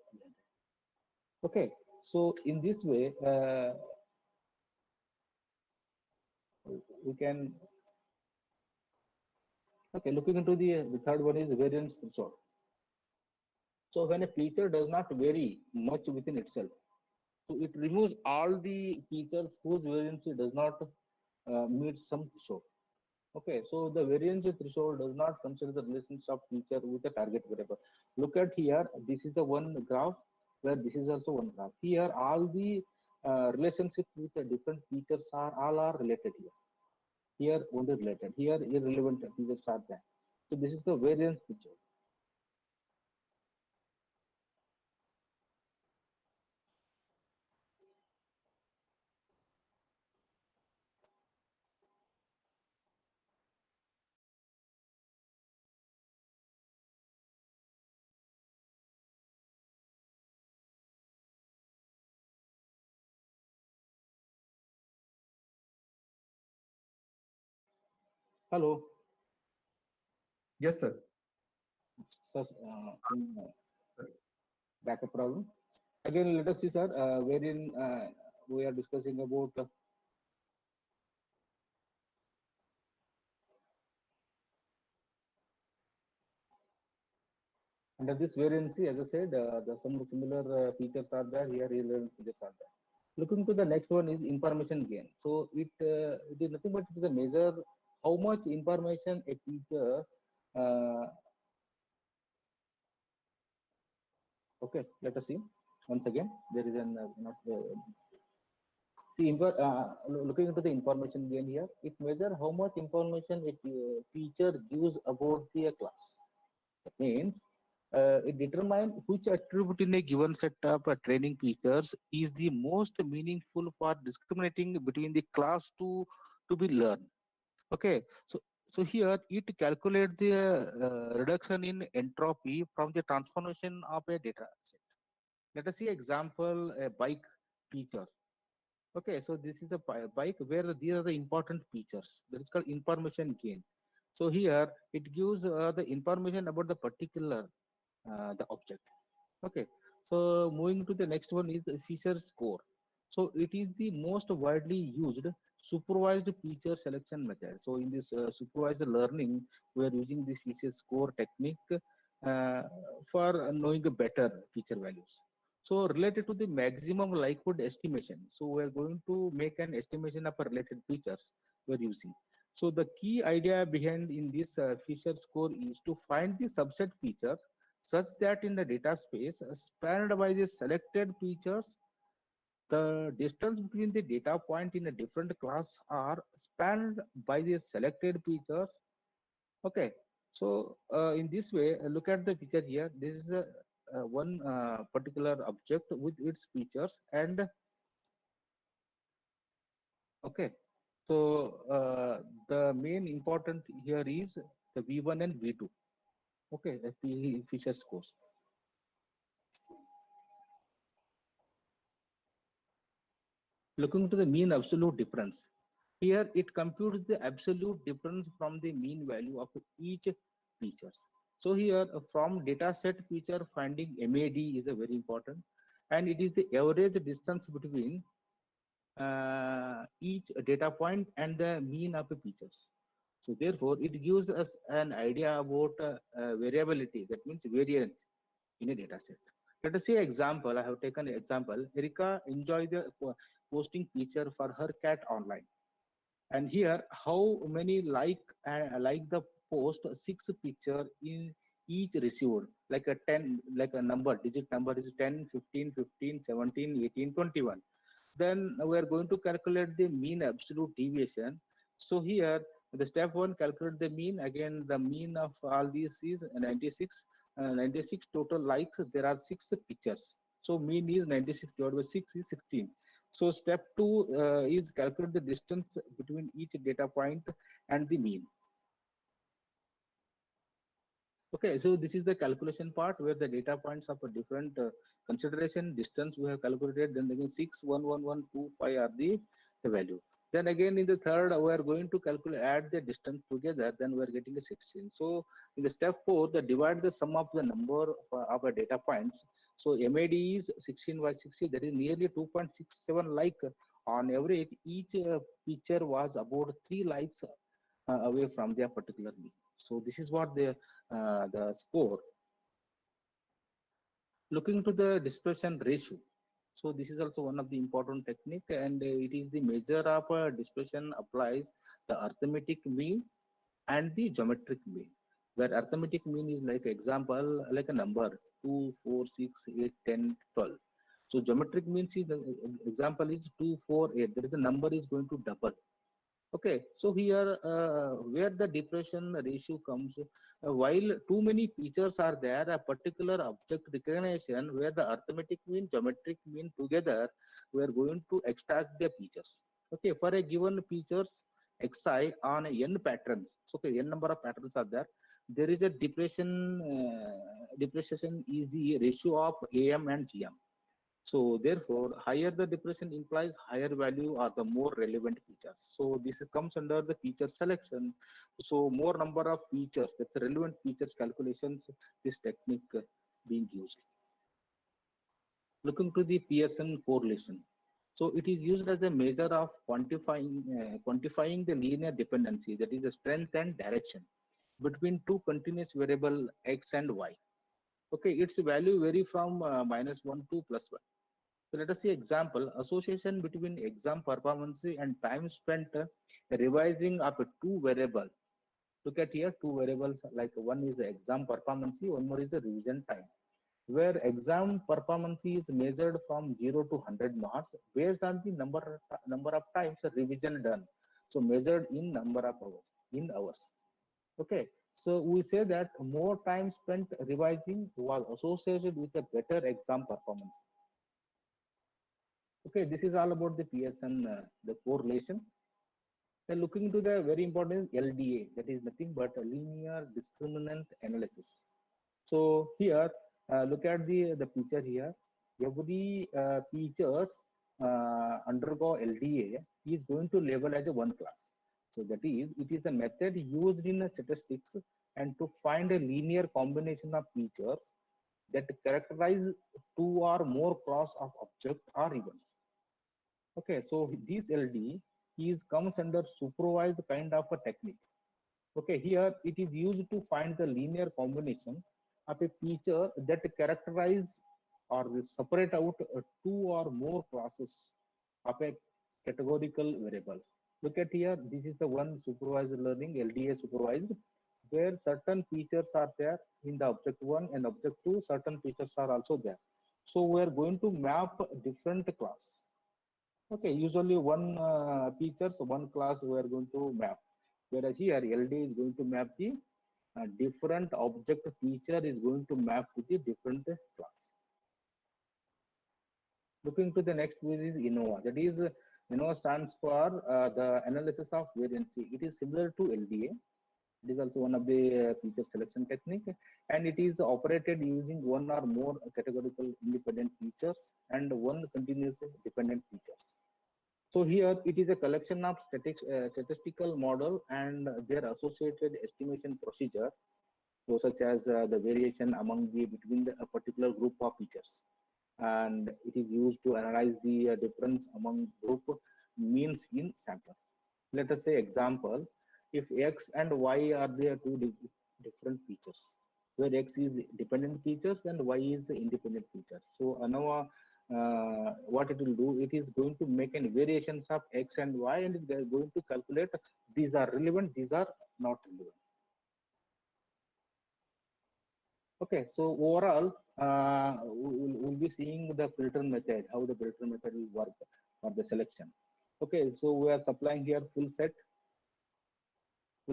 Speaker 2: Okay, so in this way, we can, okay, looking into the third one is variance threshold. So when a feature does not vary much within itself, so it removes all the features whose variance does not meets some threshold. Okay, so the variance threshold does not consider the relationship of feature with the target variable. Look at here, this is a one graph where this is also one graph. Here, all the relationships with the different features are all are related here. Here, only related. Here, irrelevant features are there. So this is the variance threshold. Hello.
Speaker 3: Yes, sir.
Speaker 2: So, backup problem. Again, let us see, sir, wherein we are discussing about under this variancy, as I said, the some similar features are there. Here, irrelevant features are there. Looking to the next one is information gain. So it is nothing but it is a measure how much information a feature. Okay, let us see once again. There is an not see looking into the information gain here. It measure how much information a feature gives about the class. That means it determines which attribute in a given set of training features is the most meaningful for discriminating between the class to be learned. Okay, so here it calculates the reduction in entropy from the transformation of a data set. Let us see example a bike feature. Okay, so this is a bike where these are the important features. That is called information gain. So here it gives the information about the particular the object. Okay, so moving to the next one is feature score. So it is the most widely used supervised feature selection method. So in this supervised learning, we are using this feature score technique for knowing better feature values. So related to the maximum likelihood estimation. So we are going to make an estimation of related features we are using. So the key idea behind in this feature score is to find the subset features such that in the data space spanned by the selected features, the distance between the data point in a different class are spanned by the selected features. Okay, so in this way, look at the picture here. This is a one particular object with its features, and okay, so the main important here is the V1 and V2. Okay, the feature scores. Looking to the mean absolute difference. Here it computes the absolute difference from the mean value of each features. So here from data set feature finding MAD is a very important, and it is the average distance between each data point and the mean of the features. So therefore it gives us an idea about variability, that means variance in a data set. Let us say example. I have taken an example. Erika enjoy the posting feature for her cat online, and here how many like the post 6 picture in each received, like a 10, like a number digit number is 10, 15, 15, 17, 18, 21. Then we are going to calculate the mean absolute deviation. So here the step one, calculate the mean. Again the mean of all these is 96. 96 total likes, there are 6 pictures, so mean is 96 divided by 6 is 16. So step two is calculate the distance between each data point and the mean. Okay, so this is the calculation part where the data points of a different consideration distance we have calculated. Then again 6, 1, 1, 1, 2, 5 are the value. Then again in the third we are going to calculate, add the distance together. Then we are getting a 16. So in the step 4, the divide the sum of the number of our data points. So MAD is 16 by 60. That is nearly 2.67 like. On average, each feature was about 3 likes away from their particular mean. So this is what the score. Looking to the dispersion ratio. So this is also one of the important technique, and it is the measure of dispersion applies the arithmetic mean and the geometric mean. Where arithmetic mean is like example, like a number 2, 4, 6, 8, 10, 12. So geometric means is the example is 2, 4, 8. There is a number is going to double. Okay, so here where the depression ratio comes, while too many features are there, a particular object recognition where the arithmetic mean, geometric mean together, we are going to extract the features. Okay, for a given features xi on n patterns, so okay, n number of patterns are there. There is a depreciation is the ratio of am and gm. So therefore, higher the depression implies higher value are the more relevant features. So this comes under the feature selection. So more number of features, that's relevant features calculations, this technique being used. Looking to the Pearson correlation. So it is used as a measure of quantifying the linear dependency, that is the strength and direction between two continuous variable x and y. Okay, its value vary from -1 to +1. So let us see example, association between exam performance and time spent revising of a two variable. Look at here, two variables, like one is exam performance, one more is the revision time. Where exam performance is measured from 0 to 100 marks based on the number of times revision done. So measured in number of hours, in hours. Okay, so we say that more time spent revising was associated with a better exam performance. Okay, this is all about the Pearson, the correlation. Then looking to the very important LDA, that is nothing but a linear discriminant analysis. So here, look at the picture here. Every features undergo LDA is going to label as a one class. So that is, it is a method used in statistics and to find a linear combination of features that characterize two or more class of object or events. Okay, so this LD is comes under supervised kind of a technique. Okay, here it is used to find the linear combination of a feature that characterize or separate out two or more classes of a categorical variables. Look at here, this is the one supervised learning, LDA supervised, where certain features are there in the object 1 and object 2, certain features are also there. So we are going to map different class. Okay, usually one features, one class we are going to map. Whereas here LD is going to map the different object feature is going to map to the different class. Looking to the next which is INNOVA. That is, INNOVA stands for the analysis of variancy. It is similar to LDA. It is also one of the feature selection technique, and it is operated using one or more categorical independent features and one continuous dependent features. So here it is a collection of statistical model and their associated estimation procedure, so such as the variation among the between a particular group of features, and it is used to analyze the difference among group means in sample. Let us say example, if x and y are there two different features, where x is dependent features and y is independent features. So now what it will do, it is going to make an variations of x and y, and is going to calculate these are relevant, these are not relevant. Okay, so overall, we'll be seeing the filter method, how the filter method will work for the selection. Okay, so we are supplying here full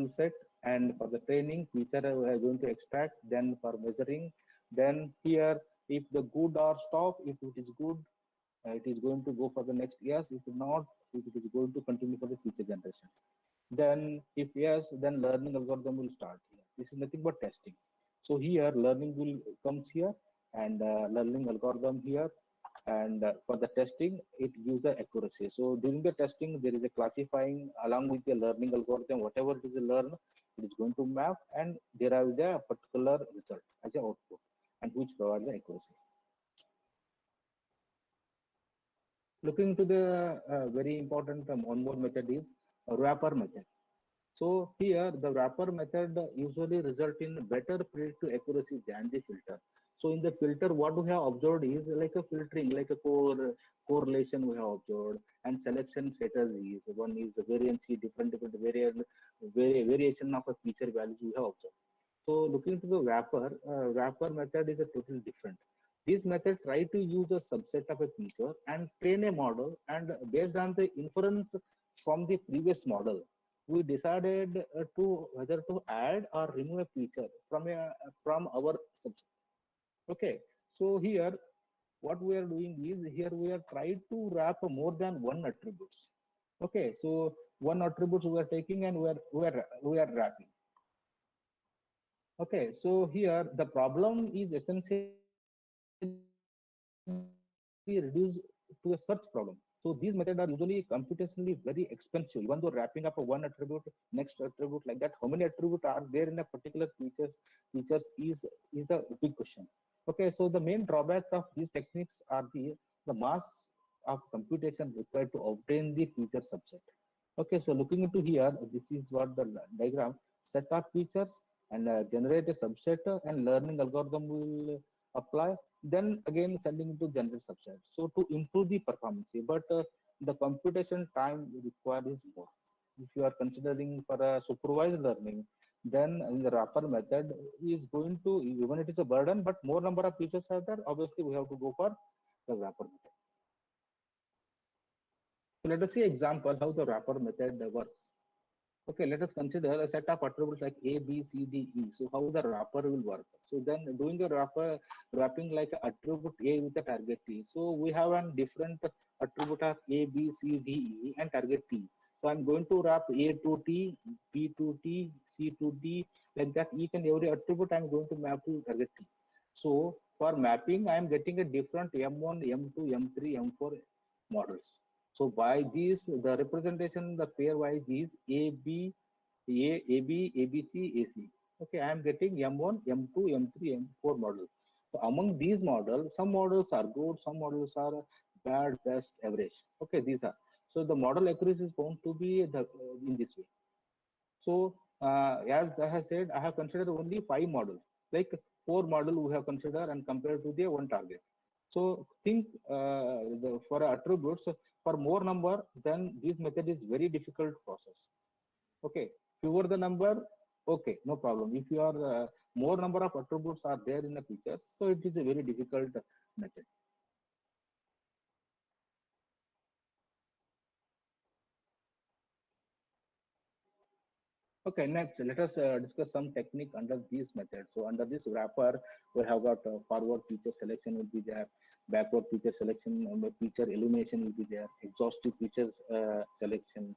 Speaker 2: set, and for the training feature we are going to extract, then for measuring, then here if the good or stop, if it is good, it is going to go for the next yes, if not, if it is going to continue for the future generation. Then if yes, then learning algorithm will start here. This is nothing but testing. So here learning will comes here, and learning algorithm here, and for the testing it gives the accuracy. So during the testing there is a classifying along with the learning algorithm, whatever it is learned, it is going to map and derive the particular result as an output, and which provides the accuracy. Looking to the very important one more method is wrapper method. So here the wrapper method usually result in better predictive accuracy than the filter. So in the filter, what we have observed is like a filtering, like a correlation we have observed, and selection strategies. One is variance, different variation of a feature values we have observed. So looking to the wrapper method is a totally different. This method try to use a subset of a feature and train a model, and based on the inference from the previous model, we decided to whether to add or remove a feature from our subset. Okay, so here what we are doing is here we are trying to wrap more than one attributes. Okay, so one attributes we are taking and we are wrapping. Okay, so here the problem is essentially reduced to a search problem. So these methods are usually computationally very expensive, even though wrapping up a one attribute, next attribute like that, how many attributes are there in a particular features is a big question. Okay, so the main drawback of these techniques are the mass of computation required to obtain the feature subset. Okay, so looking into here, this is what the diagram set of features and generate a subset and learning algorithm will apply, then again sending to generate subset. So to improve the performance, but the computation time required is more. If you are considering for a supervised learning, then in the wrapper method is going to, even it is a burden, but more number of features are there, obviously we have to go for the wrapper method. So let us see example how the wrapper method works. Okay, let us consider a set of attributes like A, B, C, D, E. So how the wrapper will work. So then doing a wrapping like attribute A with a target T. So we have a different attribute of A, B, C, D, E and target T. So I'm going to wrap A to T, B to T, C to D, like that each and every attribute I'm going to map to target T. So for mapping, I'm getting a different M1, M2, M3, M4 models. So by this, the representation, the pairwise is ABC, AC. Okay, I am getting M1, M2, M3, M4 models. So among these models, some models are good, some models are bad, best, average. Okay, these are. So the model accuracy is found to be in this way. So as I have said, I have considered only 5 models, like 4 models we have considered and compared to the one target. So think for attributes for more number, then this method is very difficult process. Okay, fewer the number, okay, no problem. If you are more number of attributes are there in the features, so it is a very difficult method. Okay, next, let us discuss some technique under these methods. So under this wrapper, we have got forward feature selection will be there, backward feature selection, feature elimination will be there, exhaustive features selection,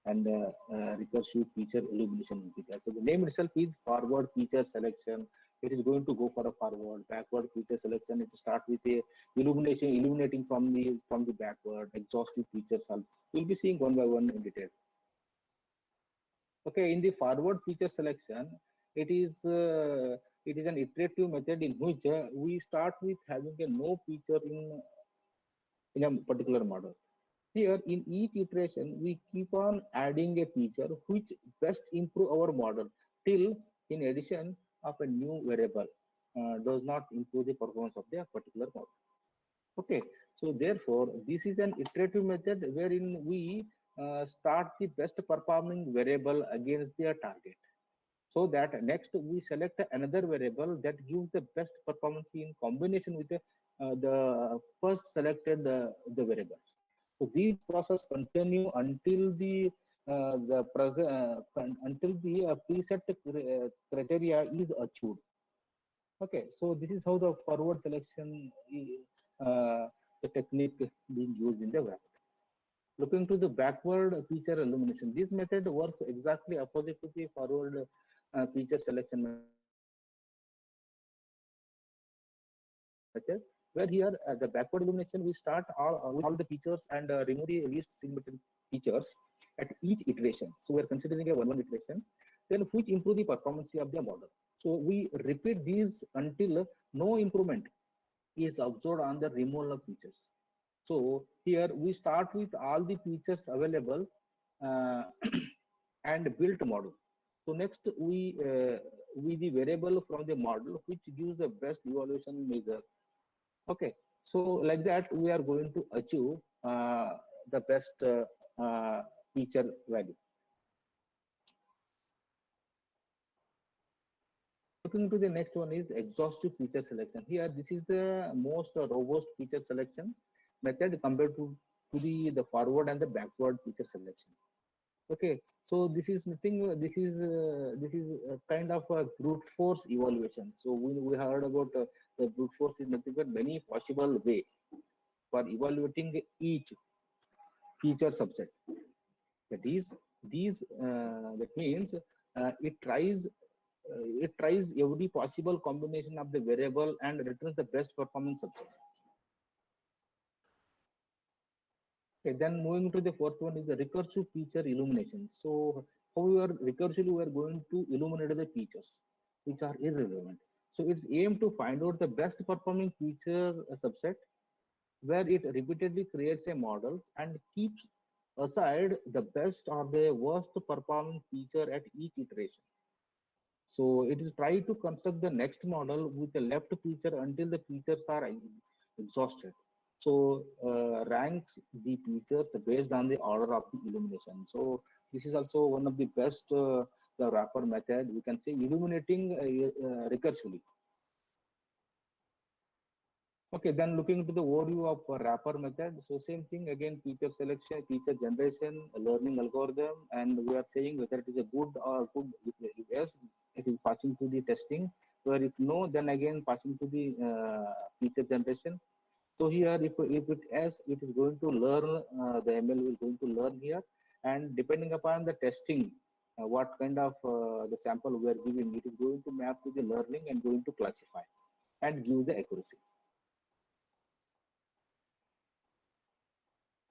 Speaker 2: and recursive feature elimination will be there. So the name itself is forward feature selection. It is going to go for a forward, backward feature selection. It will start with a eliminating from the backward, exhaustive features. We'll be seeing one by one in detail. Okay, in the forward feature selection, it is an iterative method in which we start with having a no feature in a particular model. Here, in each iteration, we keep on adding a feature which best improve our model till, in addition of a new variable, does not improve the performance of the particular model. Okay, so therefore, this is an iterative method wherein we start the best performing variable against their target. So that next we select another variable that gives the best performance in combination with the first selected the variables. So these process continue until the preset criteria is achieved. Okay, so this is how the forward selection the technique being used in the web. Looking to the backward feature elimination, this method works exactly opposite to the forward feature selection method, where here the backward elimination we start with all the features and remove the least significant features at each iteration. So we are considering a one iteration, then which improve the performance of the model. So we repeat these until no improvement is observed on the removal of features. So here we start with all the features available uh, and built model. So next we with the variable from the model which gives the best evaluation measure. Okay, so like that we are going to achieve the best feature value. Looking to the next one is exhaustive feature selection. Here, this is the most robust feature selection method compared to the forward and the backward feature selection. Okay, so this is nothing. This is a kind of a brute force evaluation. So we heard about the brute force is nothing but many possible way for evaluating each feature subset. That is, that means it tries every possible combination of the variable and returns the best performing subset. Okay, then moving to the fourth one is the recursive feature illumination. So however, recursively we are going to illuminate the features which are irrelevant. So it's aimed to find out the best performing feature subset where it repeatedly creates a models and keeps aside the best or the worst performing feature at each iteration. So it is try to construct the next model with the left feature until the features are exhausted. So ranks the features based on the order of the illumination. So this is also one of the best the wrapper method. We can say illuminating recursively. Okay, then looking into the overview of wrapper method. So same thing again, feature selection, feature generation, learning algorithm, and we are saying whether it is a good or good. If yes, it is passing to the testing. Where if no, then again passing to the feature generation. So here, if it yes, it is going to learn, the ML is going to learn here, and depending upon the testing, what kind of the sample we are giving, it is going to map to the learning and going to classify and give the accuracy.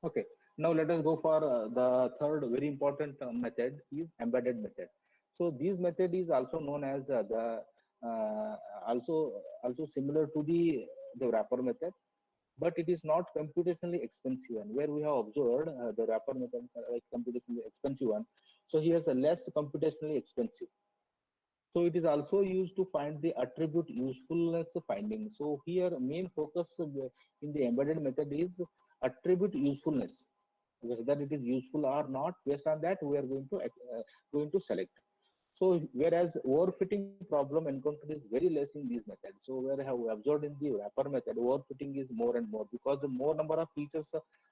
Speaker 2: Okay, now let us go for the third very important method is embedded method. So this method is also known as the also similar to the wrapper method, but it is not computationally expensive one. Where we have observed the wrapper methods are like computationally expensive one. So here's a less computationally expensive. So it is also used to find the attribute usefulness finding. So here main focus in the embedded method is attribute usefulness, whether it is useful or not. Based on that, we are going to select. So whereas overfitting problem encountered is very less in these methods. So where have we observed in the wrapper method, overfitting is more and more because the more number of features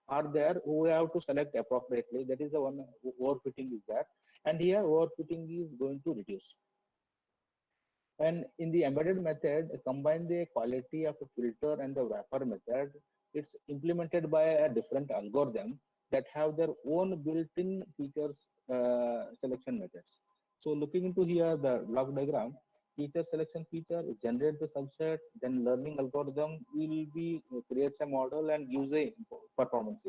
Speaker 2: are there, we have to select appropriately. That is the one overfitting is there, and here overfitting is going to reduce. And in the embedded method, combine the quality of a filter and the wrapper method. It's implemented by a different algorithm that have their own built-in features selection methods. So looking into here, the block diagram, feature selection feature, generate the subset, then learning algorithm will be creates a model and use a performance.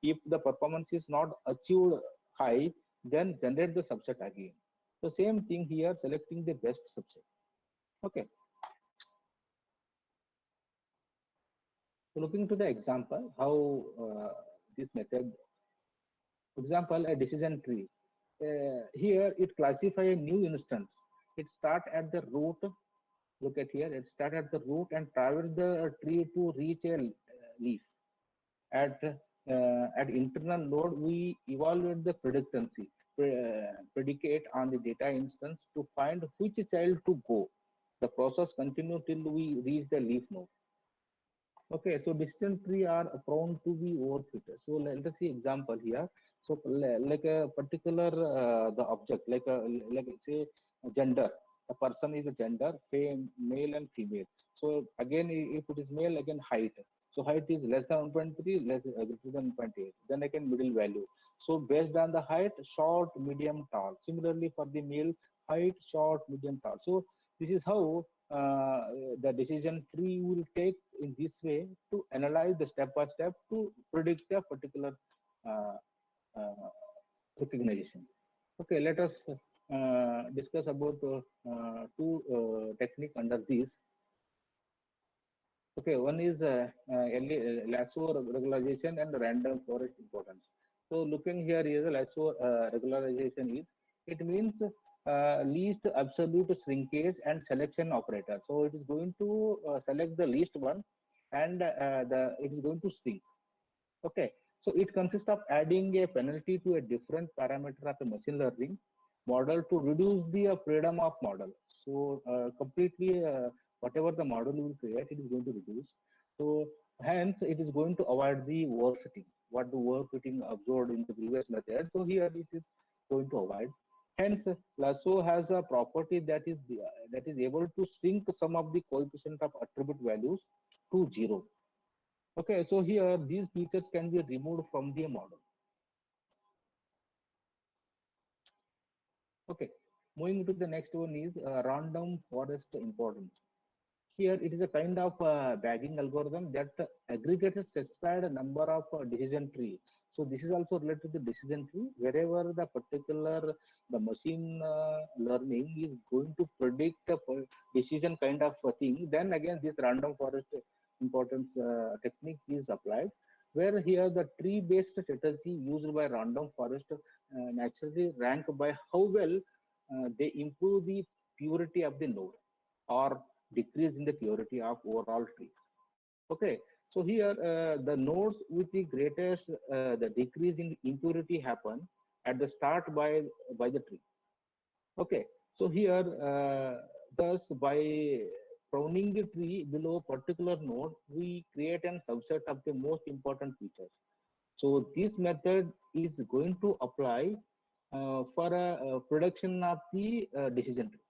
Speaker 2: If the performance is not achieved high, then generate the subset again. So same thing here, selecting the best subset. Okay. So looking to the example, how this method, example, a decision tree. Here it classify a new instance. It start at the root. Look at here. It start at the root and traverse the tree to reach a leaf. At internal node, we evaluate the predicate on the data instance to find which child to go. The process continue till we reach the leaf node. Okay, so decision tree are prone to be overfitted. So let us see example here. So like a particular the object, like say gender. A person is a gender, male and female. So again, if it is male, again height. So height is less than 1.3, less greater than 1.8. Then again middle value. So based on the height, short, medium, tall. Similarly for the male, height, short, medium, tall. So this is how the decision tree will take in this way to analyze the step by step to predict a particular uh, uh, recognition. Okay, let us discuss about two technique under this. Okay, one is lasso regularization and random forest importance. So looking here is a lasso regularization is, it means least absolute shrinkage and selection operator. So it is going to select the least one, and it is going to shrink. Okay, so it consists of adding a penalty to a different parameter of a machine learning model to reduce the freedom of model. So completely whatever the model will create, it is going to reduce. So hence it is going to avoid the overfitting, what the overfitting observed in the previous method. So here it is going to avoid. Hence, Lasso has a property that is able to shrink some of the coefficient of attribute values to zero. Okay, so here these features can be removed from the model. Okay, moving to the next one is random forest importance. Here it is a kind of bagging algorithm that aggregates a specified number of decision tree. So this is also related to the decision tree. Wherever the particular the machine learning is going to predict a decision kind of a thing, then again this random forest importance technique is applied. Where here the tree-based strategy used by random forest naturally rank by how well they improve the purity of the node or decrease in the purity of overall trees. Okay, so here the nodes with the greatest the decrease in impurity happen at the start by the tree. Okay, so here thus by pruning the tree below a particular node, we create a subset of the most important features. So this method is going to apply for a production of the decision tree.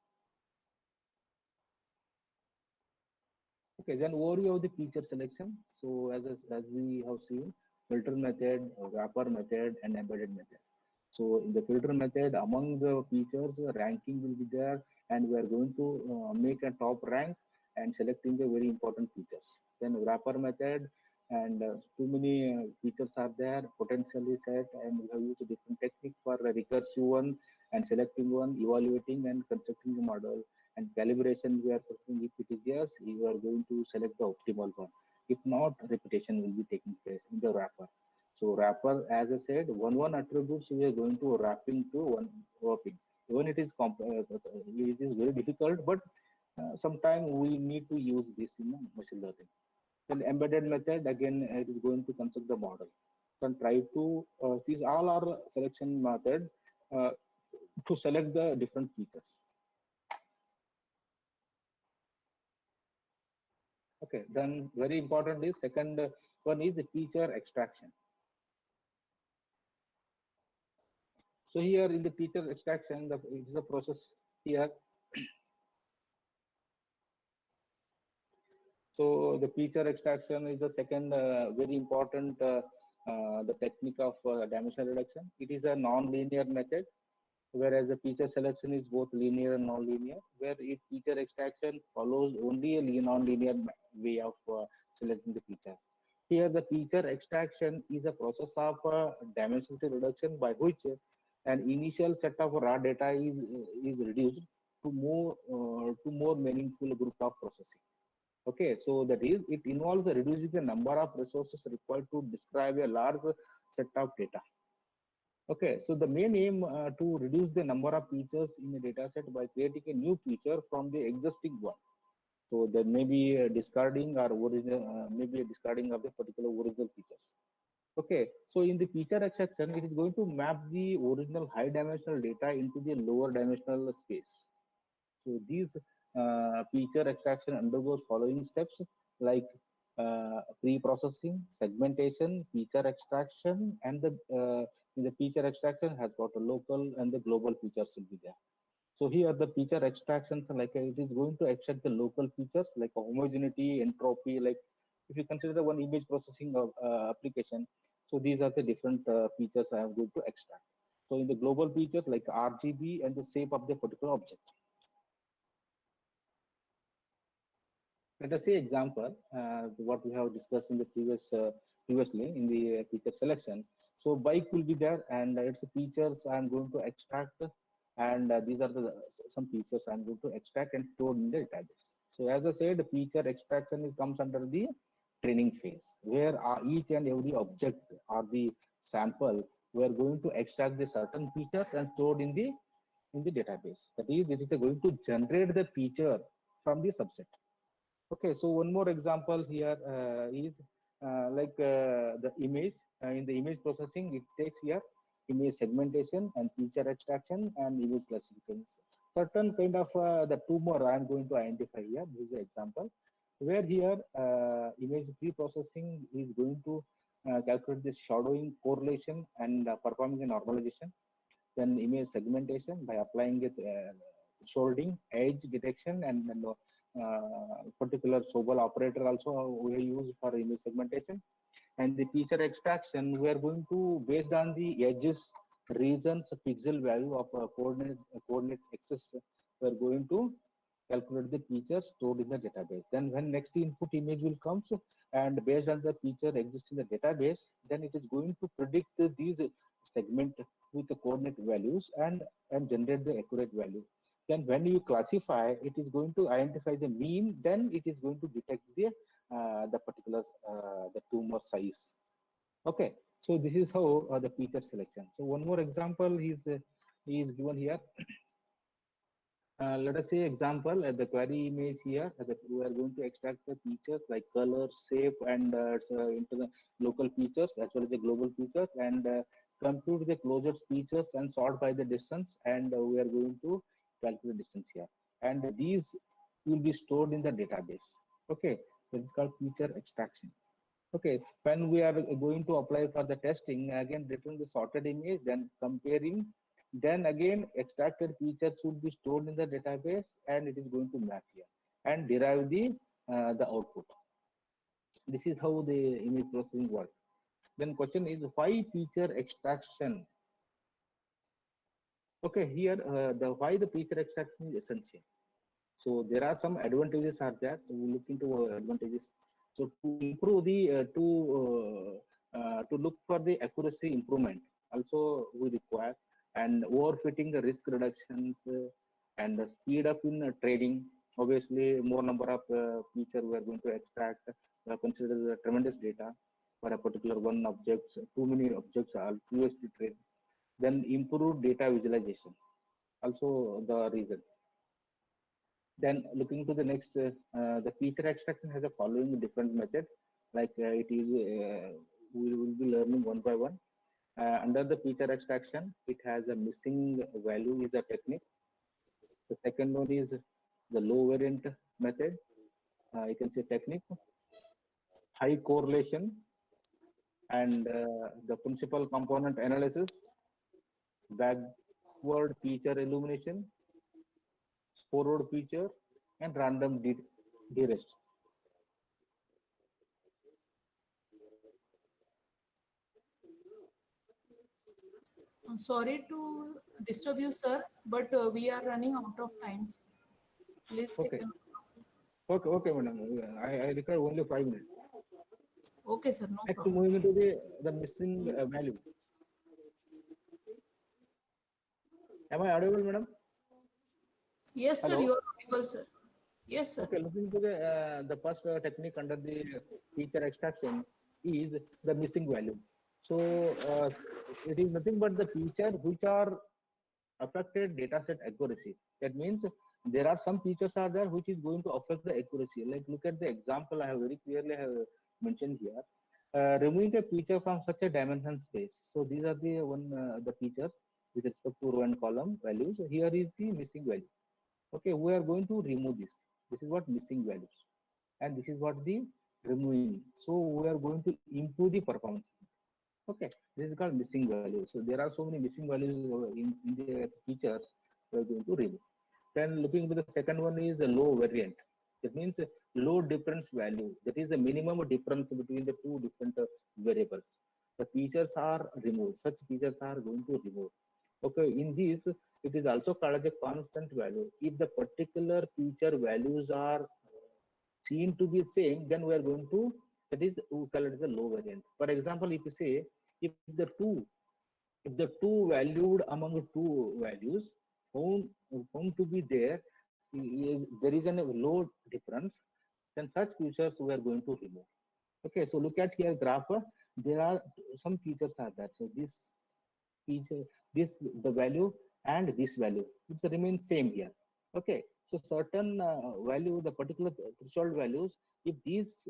Speaker 2: Okay, then overview of the feature selection. So as we have seen, filter method, wrapper method, and embedded method. So in the filter method, among the features, ranking will be there, and we are going to make a top rank and selecting the very important features. Then wrapper method, and too many features are there, potentially set, and we have used a different technique for a recursive one and selecting one, evaluating and constructing the model, and calibration we are performing. If it is yes, you are going to select the optimal one. If not, repetition will be taking place in the wrapper. So wrapper, as I said, one attributes we are going to wrapping to one wrapping. Even it is very difficult, but sometime we need to use this in machine learning. Then embedded method, again, it is going to construct the model. And try to these all are selection method uh, to select the different features. Okay, then very important is second one is feature extraction. So here in the feature extraction, it is a process here. So the feature extraction is the second very important the technique of dimensional reduction. It is a non-linear method, whereas the feature selection is both linear and non-linear, where feature extraction follows only a non-linear way of selecting the features. Here, the feature extraction is a process of dimensionality reduction by which an initial set of raw data is reduced to more meaningful group of processing. Okay, so that is, it involves reducing the number of resources required to describe a large set of data. Okay, so the main aim to reduce the number of features in a data set by creating a new feature from the existing one. So there may be a discarding or original, maybe a discarding of the particular original features. Okay, so in the feature extraction, it is going to map the original high dimensional data into the lower dimensional space. So these feature extraction undergoes following steps like pre-processing, segmentation, feature extraction, and in the feature extraction has got a local and the global features will be there. So here the feature extractions like it is going to extract the local features like homogeneity, entropy. Like if you consider the one image processing of, application, so these are the different features I am going to extract. So in the global feature like RGB and the shape of the particular object. Let us say example what we have discussed in the previously in the feature selection. So bike will be there, and its features I'm going to extract, and these are the some features I'm going to extract and store in the database. So as I said, feature extraction is comes under the training phase, where each and every object or the sample we are going to extract the certain features and stored in the in the database. That is, it is going to generate the feature from the subset. Okay, so one more example here is the image. In the image processing, it takes here image segmentation and feature extraction and image classification. Certain kind of the two more I am going to identify here. This is an example where here image pre-processing is going to calculate the shadowing correlation and performing a normalization. Then image segmentation by applying it shielding, edge detection, and then particular Sobel operator also we use for image segmentation. And the feature extraction, we are going to, based on the edges, regions, pixel value of coordinate axis, we are going to calculate the feature stored in the database. Then when next input image will come, so, and based on the feature exists in the database, then it is going to predict these segment with the coordinate values and generate the accurate value. Then when you classify, it is going to identify the mean, then it is going to detect the particular the tumor size. Okay, so this is how the feature selection. So one more example is given here. Let us say example the query image here that we are going to extract the features like color, shape, and into the local features as well as the global features, and compute the closest features and sort by the distance, and we are going to calculate distance here, and these will be stored in the database. Okay, so it's called feature extraction. Okay, when we are going to apply for the testing, again return the sorted image, then comparing, then again extracted features should be stored in the database, and it is going to map here and derive the output. This is how the image processing works. Then question is why feature extraction? Okay, here the why the feature extraction is essential. So there are some advantages are there. So we look into advantages. So to improve the to look for the accuracy improvement, also we require, and overfitting the risk reductions and the speed up in trading. Obviously, more number of feature we are going to extract. Consider the tremendous data for a particular one object. Too many objects are previously traded. Then improve data visualization. Also the reason. Then looking to the next, the feature extraction has a following different methods. Like it is, we will be learning one by one. Under the feature extraction, it has a missing value is a technique. The second one is the low variant method. You can say technique, high correlation, and the principal component analysis, backward feature illumination, forward feature, and random de-rest.
Speaker 6: I'm sorry to disturb you, sir, but we are running out of time. Please take
Speaker 2: Okay.
Speaker 6: a...
Speaker 2: Okay, madam. I require only 5 minutes.
Speaker 6: Okay, sir, no
Speaker 2: Next,
Speaker 6: problem.
Speaker 2: moving into the missing value. Am I audible, madam?
Speaker 6: Yes, sir,
Speaker 2: Hello?
Speaker 6: you are audible, sir. Yes, sir.
Speaker 2: Okay, looking to the first technique under the feature extraction is the missing value. So it is nothing but the feature which are affected dataset accuracy. That means there are some features are there which is going to affect the accuracy. Like look at the example I have very clearly have mentioned here. Removing a feature from such a dimension space. So these are the the features with respect to row and column values. So here is the missing value. Okay, we are going to remove this. This is what missing values, and this is what the removing. So we are going to improve the performance. Okay, this is called missing value. So there are so many missing values in the features we are going to remove. Then looking at the second one is a low variant. That means a low difference value. That is a minimum difference between the two different variables. The features are removed. Such features are going to remove. Okay, in this it is also called as a constant value. If the particular feature values are seen to be same, then we are going to, that is we call it as a low variant. For example, if you say if the two valued among two values found to be there there is a low difference, then such features we are going to remove. Okay, so look at here graph. There are some features are there. So this feature, the value and this value, it remains same here. Okay, so certain value, the particular threshold values, if these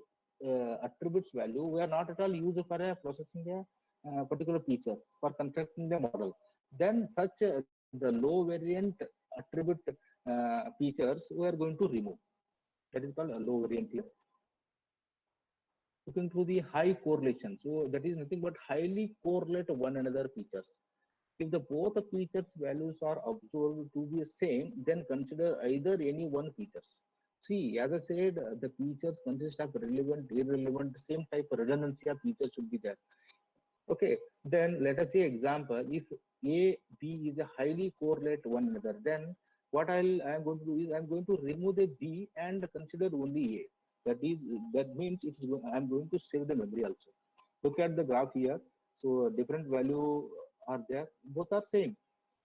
Speaker 2: attributes value we are not at all used for processing a particular feature for constructing the model, then such the low variant attribute features we are going to remove. That is called a low variant here. Looking to the high correlation, so that is nothing but highly correlate one another features. If the both the features values are observed to be same, then consider either any one features. See, as I said, the features consist of relevant, irrelevant, same type of redundancy of features should be there. Okay, then let us say example, if A, B is a highly correlate one another, then what I am going to do is I am going to remove the B and consider only A. That means I am going to save the memory also. Look at the graph here. So different value are there, both are same,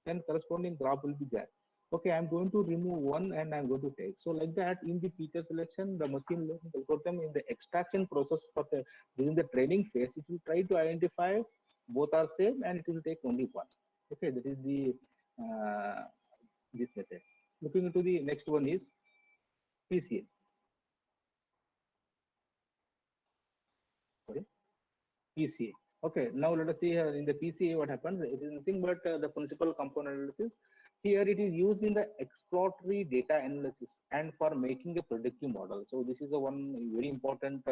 Speaker 2: then corresponding graph will be there. Okay, I'm going to remove one and I'm going to take. So like that, in the feature selection, the machine learning algorithm in the extraction process for the during the training phase, it will try to identify both are same and it will take only one. Okay, that is the this method. Looking into the next one is PCA. Sorry, PCA. Okay, now let us see here in the PCA what happens. It is nothing but the principal component analysis. Here it is used in the exploratory data analysis and for making a predictive model. So this is a one very important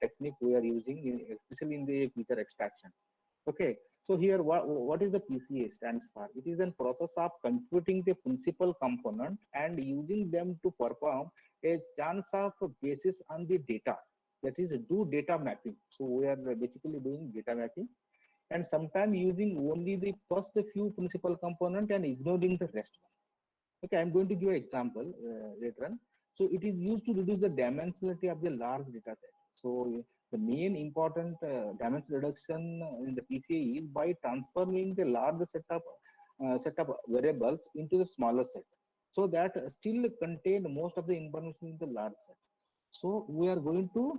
Speaker 2: technique we are using, especially in the feature extraction. Okay, so here what is the PCA stands for? It is a process of computing the principal component and using them to perform a chance of basis on the data, that is do data mapping. So we are basically doing data mapping and sometimes using only the first few principal component and ignoring the rest one. Okay, I'm going to give an example later on. So it is used to reduce the dimensionality of the large data set. So the main important dimension reduction in the PCA is by transforming the large set of variables into the smaller set, so that still contain most of the information in the large set. So we are going to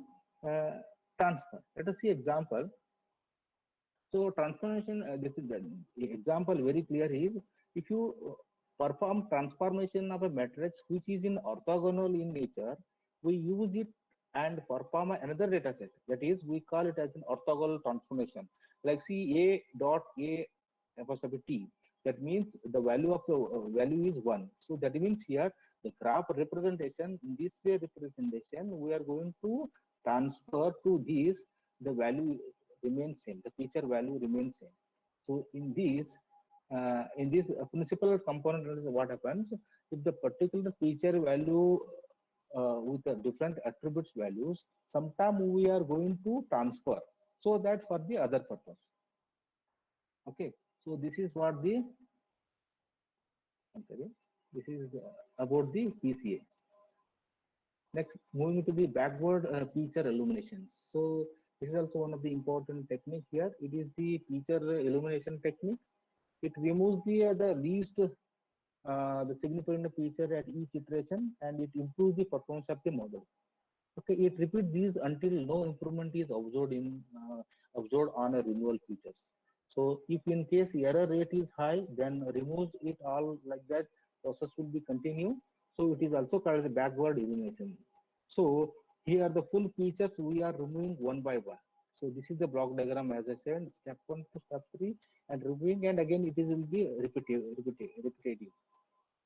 Speaker 2: transfer. Let us see example. So transformation, this is the example very clear is if you perform transformation of a matrix which is in orthogonal in nature, we use it and perform another data set. That is, we call it as an orthogonal transformation. Like see A dot A apostrophe T. That means the value of the value is 1. So that means here the graph representation, in this way representation, we are going to transfer to this, the value remains same, the feature value remains same. So in this principal component, what happens if the particular feature value with the different attributes values, sometime we are going to transfer so that for the other purpose. Okay, so this is what the this is about the PCA. Next, moving to the backward feature illuminations. So this is also one of the important technique here. It is the feature illumination technique. It removes the least the significant feature at each iteration and it improves the performance of the model. Okay, it repeats these until no improvement is observed on a removal features. So if in case error rate is high, then removes it all like that. Process will be continue. So it is also called the backward elimination. So here the full features we are removing one by one. So this is the block diagram as I said, step 1 to step 3 and removing, and again it is will be repetitive.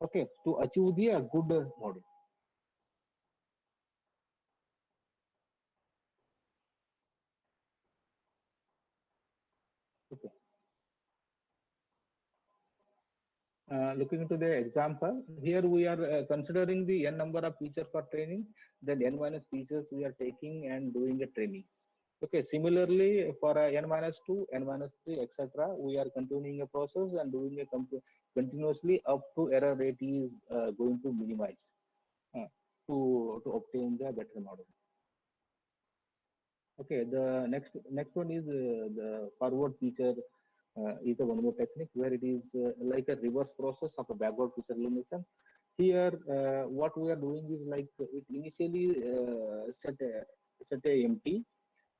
Speaker 2: Okay, to achieve the good model. Okay. Looking into the example, here we are considering the n number of features for training, then n minus features we are taking and doing a training. Okay, similarly for n minus 2, n minus 3, etc., we are continuing a process and doing a continuously up to error rate is going to minimize to obtain the better model. Okay, the next one is the forward feature is the one more technique where it is like a reverse process of a backward feature elimination. Here, what we are doing is like it initially set a empty,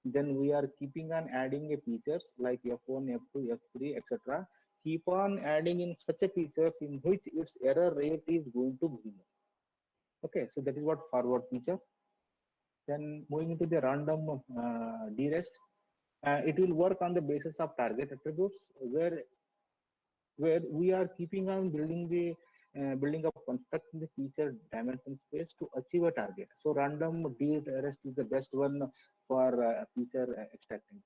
Speaker 2: then we are keeping on adding a features like F1, F2, F3, etc. keep on adding in such a features in which its error rate is going to be more. Okay, so that is what forward feature. Then moving into the random derest, it will work on the basis of target attributes where we are keeping on building up constructing the feature dimension space to achieve a target. So random derest is the best one for feature extracting.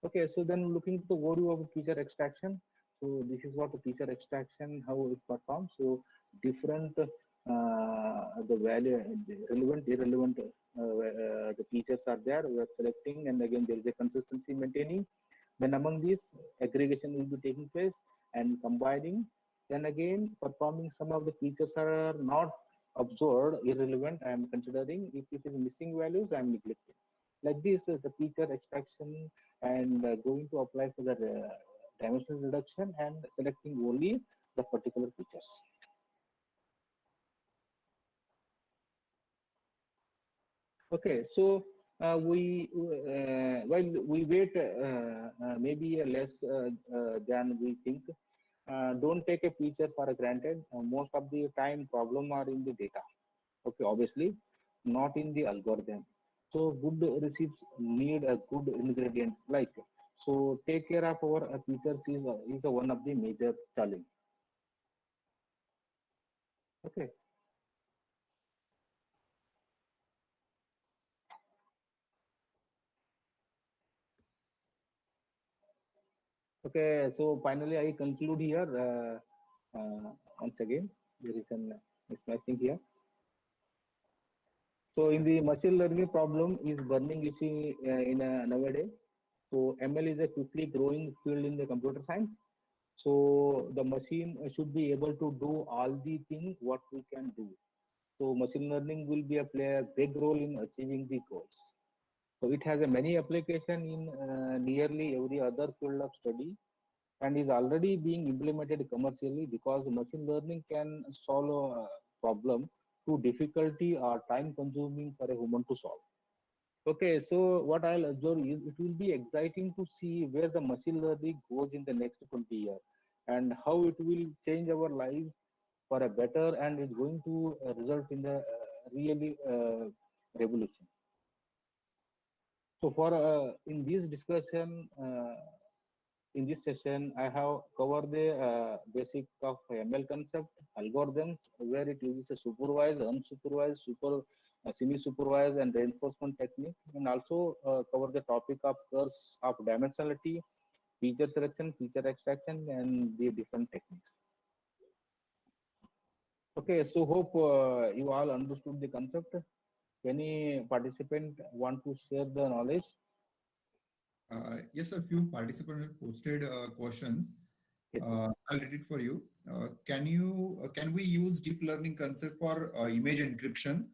Speaker 2: Okay, so then looking at the overview of feature extraction. So this is what the feature extraction, how it performs. So different the value, the relevant, irrelevant, the features are there. We are selecting, and again there is a consistency maintaining. Then among these, aggregation will be taking place and combining. Then again, performing some of the features are not observed, irrelevant. I am considering if it is missing values, I am neglecting. Like this, the feature extraction and going to apply for the dimensional reduction and selecting only the particular features. Okay, so while we wait maybe less than we think, don't take a feature for granted. Most of the time problem are in the data. Okay, obviously not in the algorithm. So good receipts need a good ingredient like, so take care of our features is one of the major challenge. Okay. Okay, so finally I conclude here. Once again, there is an mismatching here. So in the machine learning problem is burning issue in nowadays. So ML is a quickly growing field in the computer science. So the machine should be able to do all the things what we can do. So machine learning will be play a big role in achieving the goals. So it has a many application in nearly every other field of study, and is already being implemented commercially because machine learning can solve a problem too difficulty or time consuming for a human to solve. Okay, so what I'll observe is it will be exciting to see where the machine learning goes in the next 20 years and how it will change our lives for a better, and is going to result in the really revolution. So for in this discussion, in this session, I have covered the basic of ML concept, algorithms, where it uses a supervised, unsupervised, semi-supervised, and reinforcement technique, and also cover the topic of curves of dimensionality, feature selection, feature extraction, and the different techniques. Okay, so hope you all understood the concept. Any participant want to share the knowledge?
Speaker 3: Yes, a few participants have posted questions.
Speaker 2: Yes.
Speaker 3: I'll read it for you. Can we use deep learning concept for image encryption?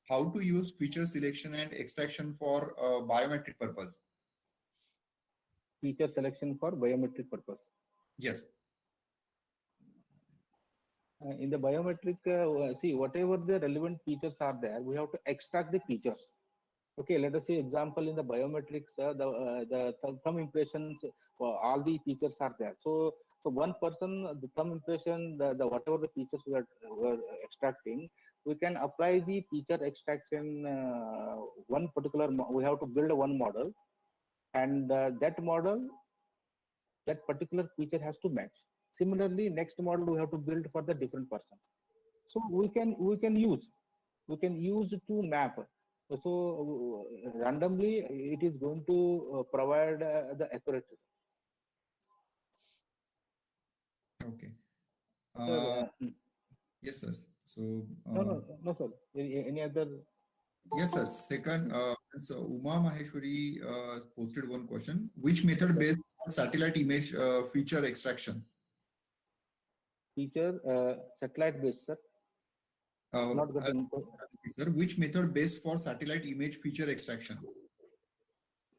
Speaker 3: How to use feature selection and extraction for biometric purpose?
Speaker 2: Feature selection for biometric purpose.
Speaker 3: Yes.
Speaker 2: In the biometric, see whatever the relevant features are there, we have to extract the features. Okay, let us say example in the biometrics, the thumb impressions, all the features are there. So one person, the thumb impression, the whatever the features we are extracting, we can apply the feature extraction. One particular, we have to build one model, and that model, that particular feature has to match. Similarly, next model we have to build for the different persons. So we can use to map. So randomly it is going to provide the accurate result.
Speaker 3: Okay.
Speaker 2: Sir,
Speaker 3: Yes, sir. So
Speaker 2: no, sir. Any other?
Speaker 3: yes, sir. Second, so Uma Maheshwari posted one question. Which method based on satellite image feature extraction?
Speaker 2: Feature satellite based, sir. Not getting.
Speaker 3: Sir, which method based for satellite image feature extraction?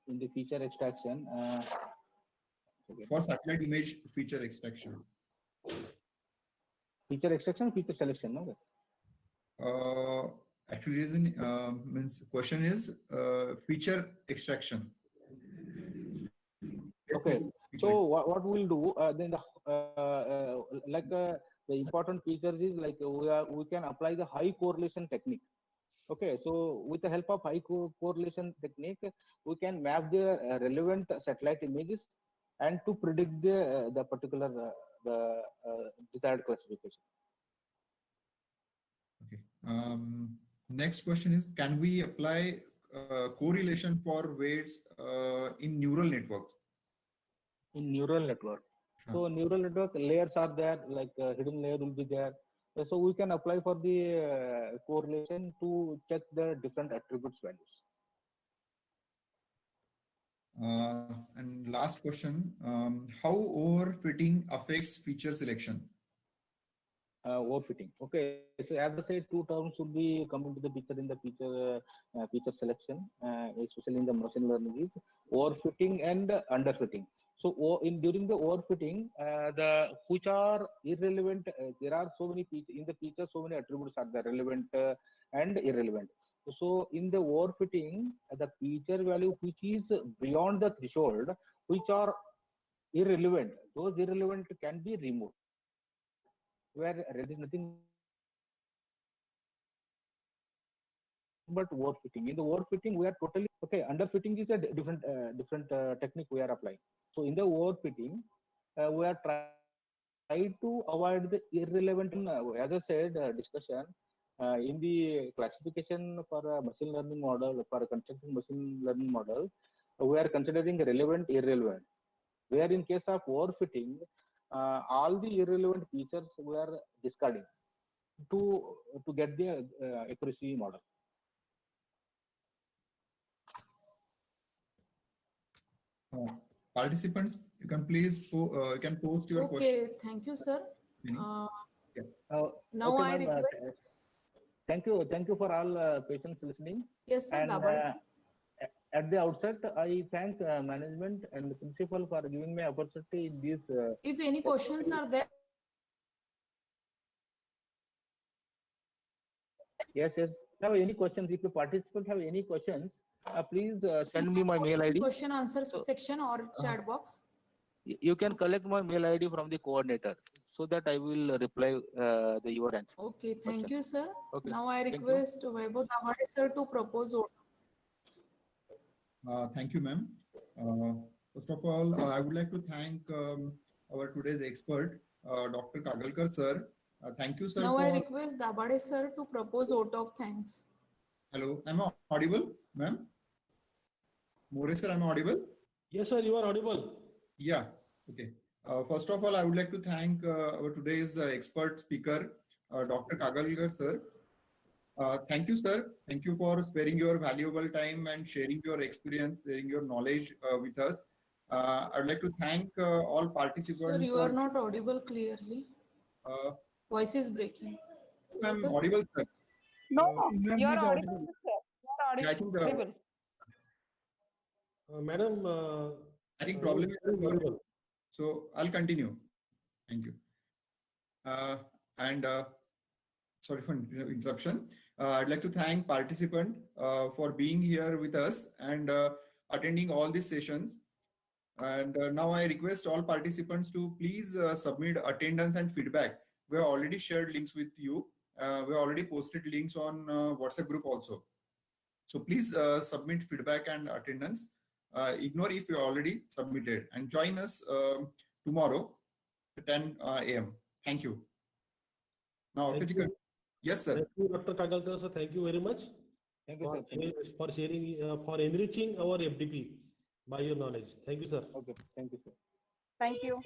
Speaker 2: In the feature extraction.
Speaker 3: For satellite image feature extraction.
Speaker 2: Feature extraction, feature selection,
Speaker 3: no? Actually, reason means question is feature extraction.
Speaker 2: Okay. So what we'll do then the important features is like we can apply the high correlation technique. Okay, so with the help of high correlation technique, we can map the relevant satellite images and to predict the particular desired classification.
Speaker 3: Okay. Next question is, can we apply correlation for weights in neural networks?
Speaker 2: In neural network. So neural network layers are there, like hidden layer will be there. So we can apply for the correlation to check the different attributes values.
Speaker 3: And last question, how overfitting affects feature selection?
Speaker 2: Overfitting. Okay, so as I said, two terms should be coming to the picture in the feature selection, especially in the machine learning, is overfitting and underfitting. So during the overfitting, the which are irrelevant, there are so many features in the feature, so many attributes are there, relevant and irrelevant. So in the overfitting, the feature value which is beyond the threshold, which are irrelevant, those irrelevant can be removed. Where there is nothing but overfitting. In the overfitting, we are totally okay. Underfitting is a different technique we are applying. So in the overfitting, we are trying to avoid the irrelevant. As I said, discussion in the classification for a machine learning model, for a constructing machine learning model, we are considering relevant, irrelevant. Where in case of overfitting, all the irrelevant features we are discarding to get the accuracy model.
Speaker 3: Participants, you can please you can post your question.
Speaker 6: Okay, thank you, sir. Now
Speaker 2: Okay,
Speaker 6: I request.
Speaker 2: Thank you for all patients listening.
Speaker 6: Yes, sir.
Speaker 2: And
Speaker 6: Dabade, sir.
Speaker 2: at the outset, I thank management and the principal for giving me opportunity in this.
Speaker 6: If any questions are there,
Speaker 2: Yes. Have any questions? If the participants have any questions, please send me my mail ID.
Speaker 6: question answer section or chat box.
Speaker 2: You can collect my mail ID from the coordinator so that I will reply your answer.
Speaker 6: Okay, thank you, sir.
Speaker 2: Okay.
Speaker 6: Now I request Vaibhav Dabade, sir, to propose.
Speaker 3: Thank you, ma'am. First of all, I would like to thank our today's expert, Dr. Kagalkar, sir. Thank you, sir.
Speaker 6: Now I request Dabade, sir, to propose vote of thanks.
Speaker 3: Hello, am I audible, ma'am? More, sir, am I audible?
Speaker 4: Yes, sir, you are audible.
Speaker 3: Yeah, okay. First of all, I would like to thank our today's expert speaker, Dr. Kagalkar, sir. Thank you, sir. Thank you for sparing your valuable time and sharing your experience, sharing your knowledge with us. I would like to thank all participants.
Speaker 6: Sir, you are not audible clearly. Voice is breaking.
Speaker 3: I'm audible, sir.
Speaker 7: No, you are audible, sir. You are
Speaker 3: Yeah, I think
Speaker 7: audible.
Speaker 4: Madam,
Speaker 3: I think problem is
Speaker 4: audible.
Speaker 3: So I'll continue. Thank you. Sorry for interruption. I'd like to thank participant for being here with us and attending all these sessions. And now I request all participants to please submit attendance and feedback. We have already shared links with you. We have already posted links on WhatsApp group also. So please submit feedback and attendance. Ignore if you already submitted, and join us tomorrow at 10 a.m. Thank you. Now, yes, sir.
Speaker 4: Thank you, Dr. Kagalkar, sir. Thank you very much.
Speaker 2: Thank you, sir.
Speaker 4: For sharing, for enriching our FDP by your knowledge. Thank you, sir.
Speaker 2: Okay, thank you, sir.
Speaker 7: Thank you.